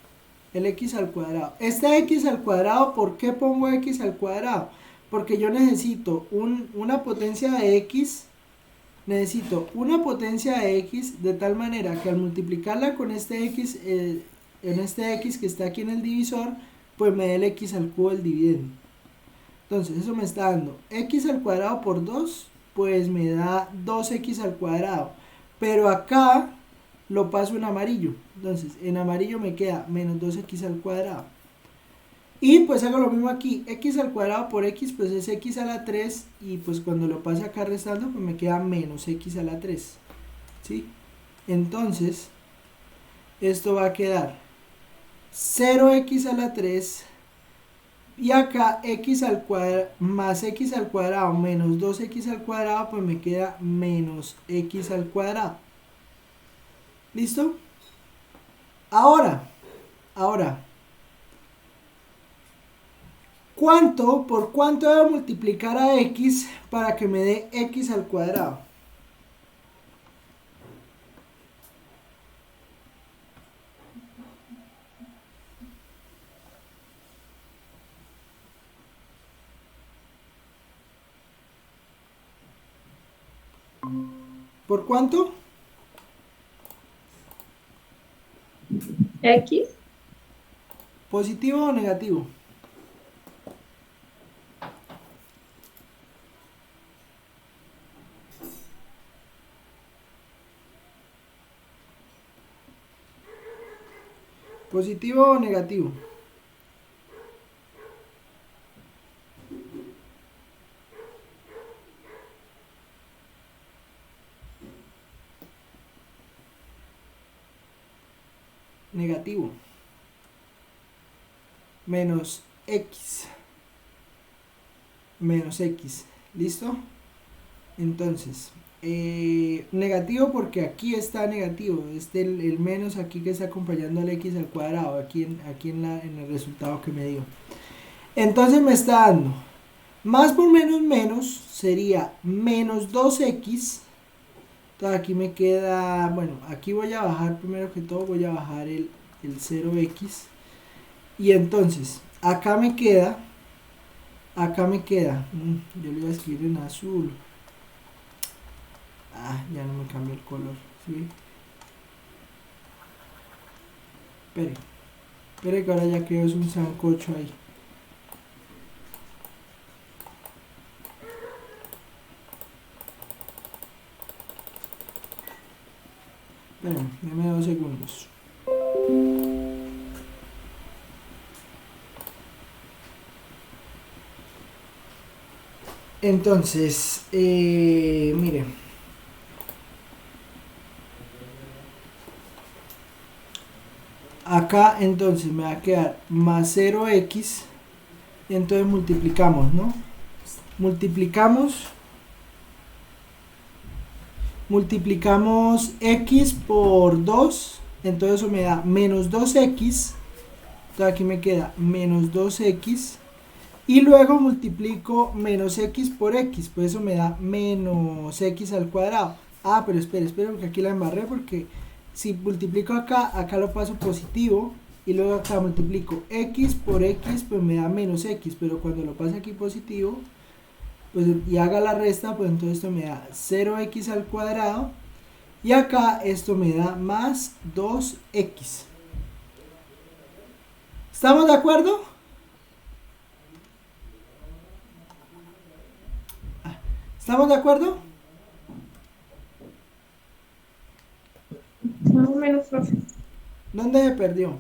El x al cuadrado. Este x al cuadrado, ¿por qué pongo x al cuadrado? Porque yo necesito una potencia de x. Necesito una potencia de x de tal manera que al multiplicarla con este x, en este x que está aquí en el divisor, pues me dé el x al cubo del dividendo. Entonces eso me está dando x al cuadrado por 2, pues me da 2x al cuadrado. Pero acá lo paso en amarillo. Entonces en amarillo me queda menos 2x al cuadrado. Y pues hago lo mismo aquí. X al cuadrado por x, pues es x a la 3. Y pues cuando lo pase acá restando, pues me queda menos x a la 3. ¿Sí? Entonces, esto va a quedar 0x a la 3 y acá x al cuadrado más x al cuadrado menos 2x al cuadrado, pues me queda menos x al cuadrado. ¿Listo? Ahora, ¿por cuánto debo multiplicar a x para que me dé x al cuadrado? ¿Por cuánto? X. ¿Positivo o negativo? ¿Positivo o negativo? Negativo. Menos x. Menos x. ¿Listo? Entonces, negativo porque aquí está negativo. El menos aquí que está acompañando al x al cuadrado. Aquí en el resultado que me dio. Entonces me está dando más por menos menos sería menos 2x. Entonces aquí me queda, bueno, aquí voy a bajar primero que todo, voy a bajar el 0x. Y entonces, acá me queda, yo le voy a escribir en azul. Ya no me cambió el color, ¿sí? Espere que ahora ya creo es un sancocho ahí. Esperen, deme 2 segundos. Entonces, mire. Acá entonces me va a quedar más 0x. Entonces multiplicamos, ¿no? Multiplicamos x por 2. Entonces eso me da menos 2x. Entonces aquí me queda menos 2x. Y luego multiplico menos x por x. Pues eso me da menos x al cuadrado. Pero espere porque aquí la embarré. Porque si multiplico acá lo paso positivo. Y luego acá multiplico x por x, pues me da menos x. Pero cuando lo pase aquí positivo, pues y haga la resta, pues entonces esto me da 0x al cuadrado. Y acá esto me da más 2x. ¿Estamos de acuerdo? ¿Estamos de acuerdo? Más o menos, profe. ¿Dónde se perdió?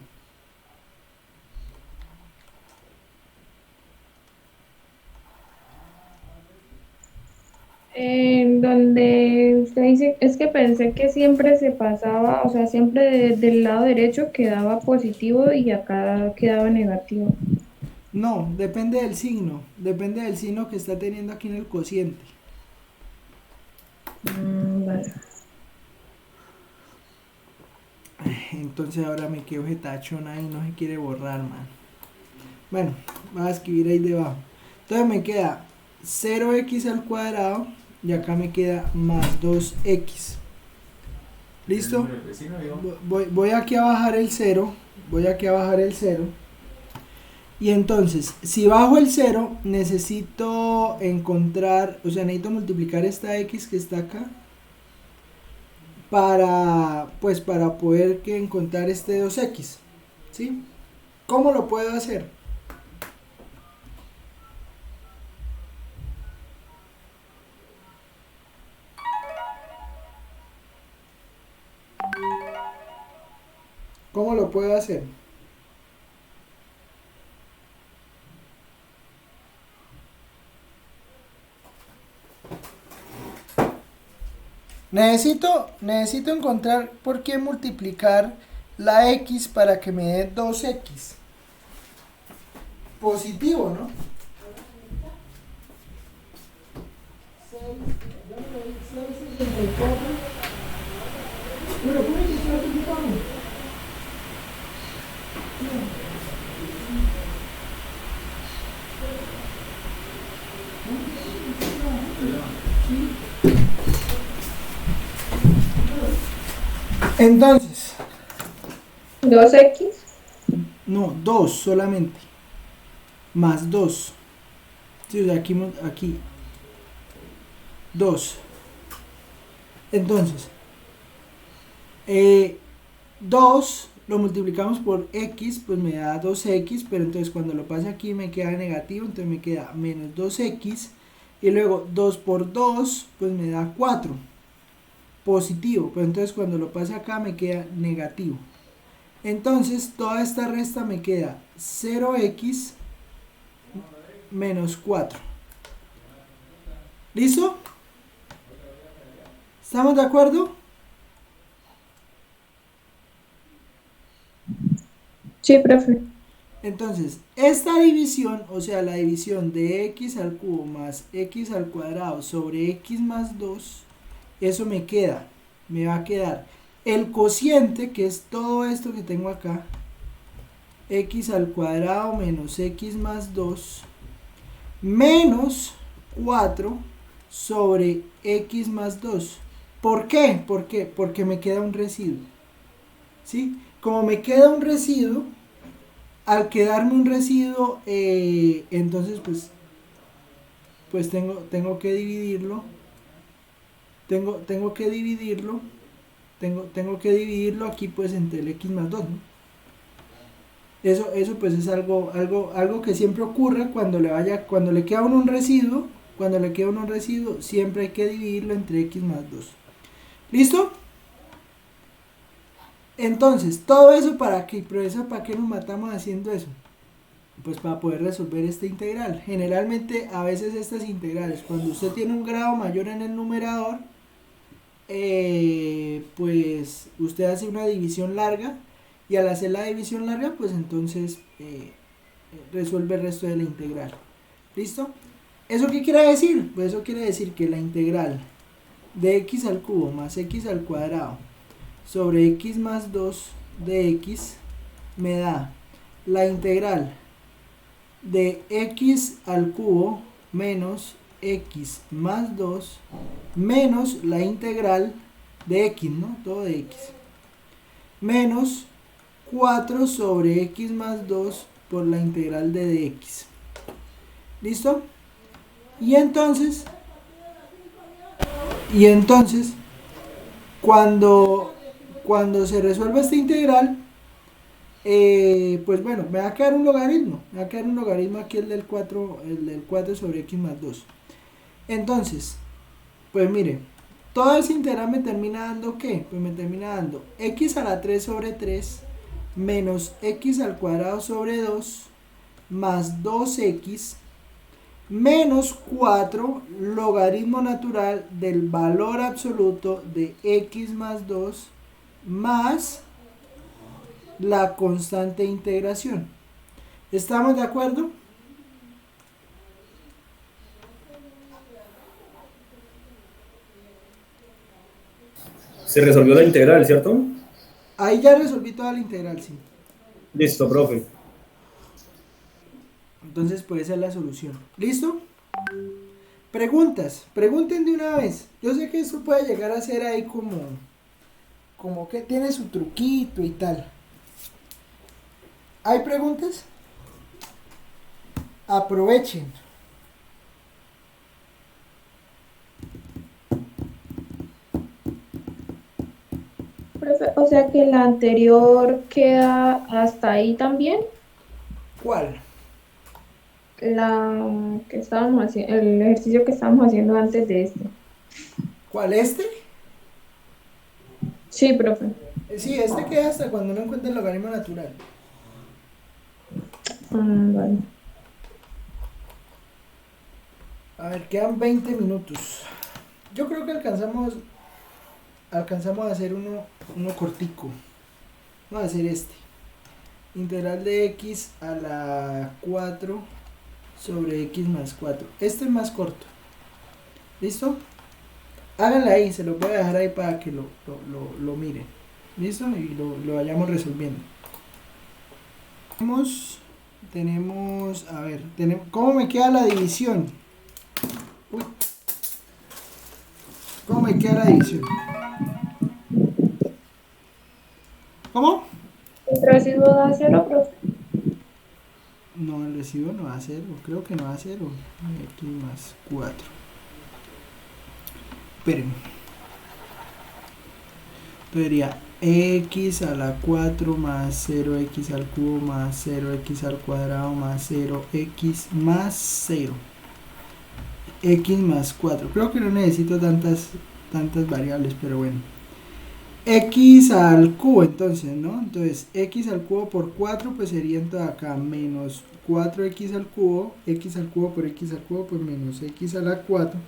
En donde usted dice, es que pensé que siempre se pasaba, o sea, siempre del lado derecho quedaba positivo y acá quedaba negativo. No, depende del signo. Depende del signo que está teniendo aquí en el cociente. Vale. Entonces ahora me quedo jetachón ahí, no se quiere borrar, man. Bueno, voy a escribir ahí debajo. Entonces me queda 0x al cuadrado y acá me queda más 2x. ¿Listo? Voy aquí a bajar el 0. Y entonces, si bajo el 0, necesito encontrar, o sea, necesito multiplicar esta x que está acá para poder encontrar este 2x, ¿sí? ¿Cómo lo puedo hacer? ¿Cómo lo puedo hacer? Necesito encontrar por qué multiplicar la x para que me dé 2x. Positivo, ¿no? Entonces, 2x. no, 2 solamente, más 2. Sí, o sea, aquí 2. Entonces, 2 lo multiplicamos por x, pues me da 2x, pero entonces cuando lo pase aquí me queda negativo, entonces me queda menos 2x, y luego 2 por 2, pues me da 4, positivo, pero entonces cuando lo pase acá me queda negativo. Entonces toda esta resta me queda 0x menos 4. ¿Listo? ¿Estamos de acuerdo? Sí, profe. Entonces, esta división, o sea, la división de x al cubo más x al cuadrado sobre x más 2, eso me va a quedar el cociente, que es todo esto que tengo acá, x al cuadrado menos x más 2, menos 4 sobre x más 2. ¿Por qué? Porque me queda un residuo. ¿Sí? Como me queda un residuo, al quedarme un residuo, entonces pues tengo que dividirlo. Tengo que dividirlo. Tengo que dividirlo aquí pues entre el x más 2, ¿no? Eso pues es algo que siempre ocurre cuando le queda a uno un residuo. Cuando le queda a uno un residuo, siempre hay que dividirlo entre x más 2. ¿Listo? Entonces, todo eso para qué, profesor, ¿para qué nos matamos haciendo eso? Pues para poder resolver esta integral. Generalmente, a veces estas integrales, cuando usted tiene un grado mayor en el numerador, pues usted hace una división larga, y al hacer la división larga, pues entonces resuelve el resto de la integral. ¿Listo? ¿Eso qué quiere decir? Pues eso quiere decir que la integral de x al cubo más x al cuadrado sobre x más 2 de x me da la integral de x al cubo menos x más 2 menos la integral de x, ¿no? Todo de x, menos 4 sobre x más 2 por la integral de dx. ¿Listo? Y entonces cuando se resuelva esta integral, pues bueno, me va a quedar un logaritmo. Me va a quedar un logaritmo aquí, el del 4 sobre x más 2. Entonces, pues mire, toda esa integral me termina dando ¿qué? Pues me termina dando x a la 3 sobre 3 menos x al cuadrado sobre 2 más 2x menos 4 logaritmo natural del valor absoluto de x más 2 más la constante de integración. ¿Estamos de acuerdo? Se resolvió la integral, ¿cierto? Ahí ya resolví toda la integral, sí. Listo, profe. Entonces, pues esa es la solución. ¿Listo? Preguntas. Pregunten de una vez. Yo sé que esto puede llegar a ser ahí como que tiene su truquito y tal. ¿Hay preguntas? Aprovechen. Profe, o sea que la anterior queda hasta ahí también. ¿Cuál? La que estábamos haciendo, el ejercicio que estábamos haciendo antes de este. ¿Cuál? ¿Este? Sí, profe. Sí, este queda hasta cuando uno encuentra el logaritmo natural. Vale. A ver, quedan 20 minutos. Yo creo que alcanzamos a hacer uno cortico. Vamos a hacer este. Integral de x a la 4 sobre x más 4. Este es más corto. ¿Listo? Háganla ahí, se lo voy a dejar ahí para que lo miren. ¿Listo? Y lo vayamos resolviendo. Tenemos, a ver, ¿cómo me queda la división? Uy. ¿Cómo me queda la división? ¿Cómo? ¿El residuo da 0, profe? No, el residuo no va a 0, creo que no va a 0. X más 4. Espérenme. Entonces sería x a la 4 más 0x al cubo más 0x al cuadrado más 0x más 0. X más 4. Creo que no necesito tantas variables, pero bueno. X al cubo entonces, ¿no? Entonces x al cubo por 4 pues sería entonces acá menos 4x al cubo por x al cubo pues menos x a la 4.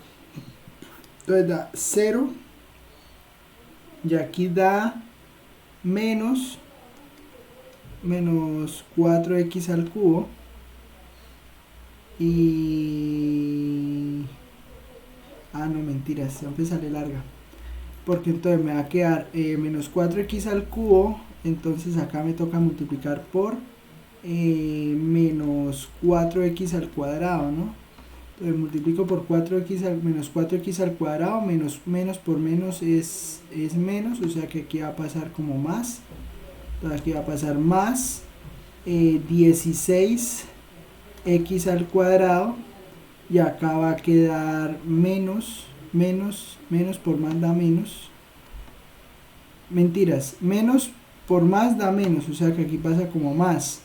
Entonces da 0 y aquí da menos 4x al cubo y... no, mentira, siempre sale larga. Porque entonces me va a quedar menos 4x al cubo, entonces acá me toca multiplicar por menos 4x al cuadrado, ¿no? Entonces multiplico por menos 4x al cuadrado, menos por menos es menos, o sea que aquí va a pasar como más. Entonces aquí va a pasar más 16x al cuadrado y acá va a quedar menos por más da menos. Mentiras, menos por más da menos, o sea que aquí pasa como más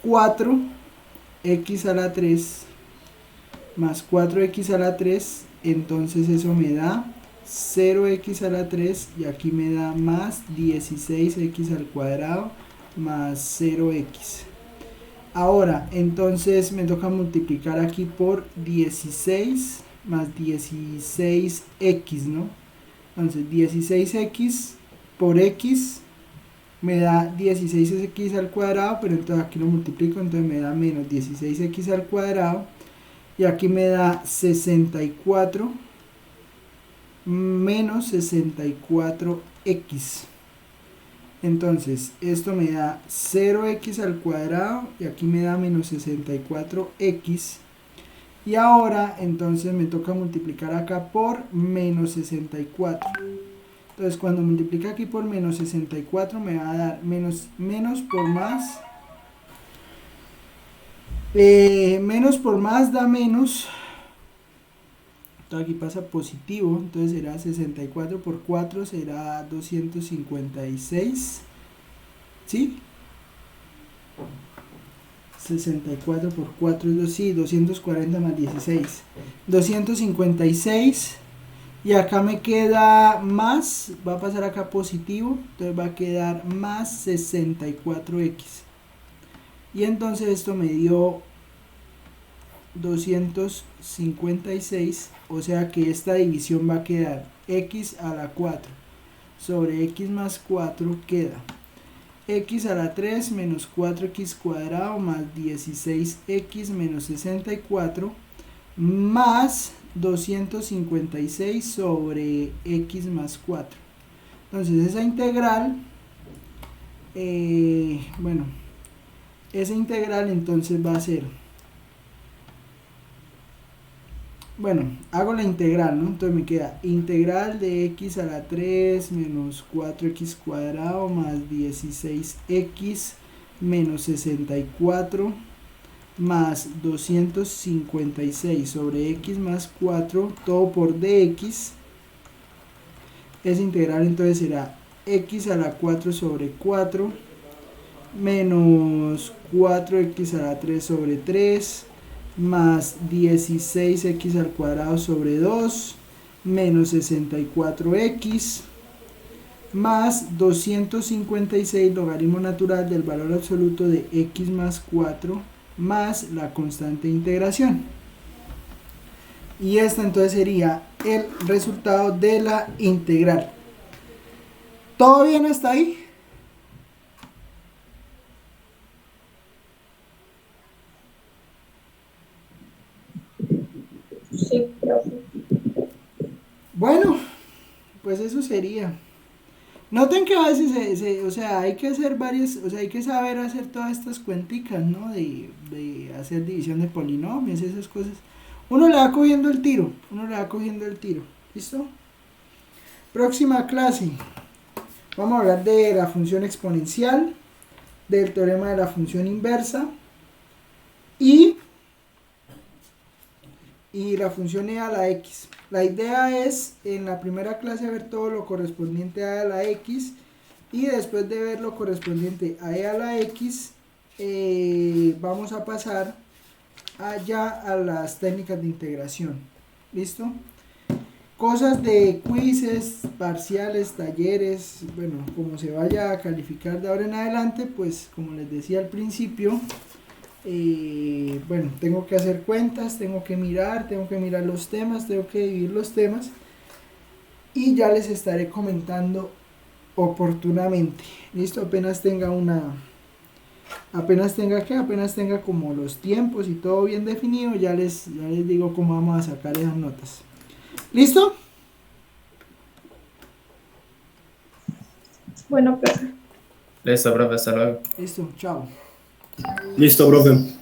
4x a la 3 más 4x a la 3, entonces eso me da 0x a la 3 y aquí me da más 16x al cuadrado más 0x. Ahora, entonces me toca multiplicar aquí por 16 más 16x, ¿no? Entonces 16x por x me da 16x al cuadrado, pero entonces aquí lo multiplico, entonces me da menos 16x al cuadrado. Y aquí me da 64 menos 64x. Entonces, esto me da 0x al cuadrado y aquí me da menos 64x. Y ahora, entonces me toca multiplicar acá por menos 64. Entonces, cuando multiplica aquí por menos 64 me va a dar menos por más. Menos por más da menos. Entonces aquí pasa positivo, entonces será 64 por 4 será 256. ¿Sí? 64 por 4 es sí, 240 más 16. 256. Y acá me queda más, va a pasar acá positivo, entonces va a quedar más 64x. Y entonces esto me dio 256, o sea que esta división va a quedar x a la 4 sobre x más 4 queda x a la 3 menos 4x cuadrado más 16x menos 64 más 256 sobre x más 4. Entonces esa integral, esa integral entonces va a ser, hago la integral, ¿no? Entonces me queda integral de x a la 3 menos 4x cuadrado más 16x menos 64 más 256 sobre x más 4, todo por dx. Esa integral entonces será x a la 4 sobre 4 menos 4x a la 3 sobre 3 más 16x al cuadrado sobre 2 menos 64x más 256 logaritmo natural del valor absoluto de x más 4 más la constante de integración. Y esta entonces sería el resultado de la integral. ¿Todo bien hasta ahí? sí, profe. Bueno, pues eso sería. Noten que a veces, o sea, hay que hacer varias, o sea, hay que saber hacer todas estas cuenticas, ¿no? De hacer división de polinomios y esas cosas. Uno le va cogiendo el tiro, uno le va cogiendo el tiro. ¿Listo? Próxima clase. Vamos a hablar de la función exponencial, del teorema de la función inversa y la función e a la x. La idea es en la primera clase ver todo lo correspondiente a la x y después de ver lo correspondiente a e a la x vamos a pasar allá a las técnicas de integración. ¿Listo? Cosas de quizzes, parciales, talleres, bueno, como se vaya a calificar de ahora en adelante, pues como les decía al principio, bueno, tengo que hacer cuentas, tengo que mirar los temas, tengo que dividir los temas y ya les estaré comentando oportunamente. Listo, apenas tenga como los tiempos y todo bien definido, ya les digo cómo vamos a sacar esas notas. ¿Listo? Bueno, profe. Listo, profe, hasta luego. Listo, chao. Listo, profe.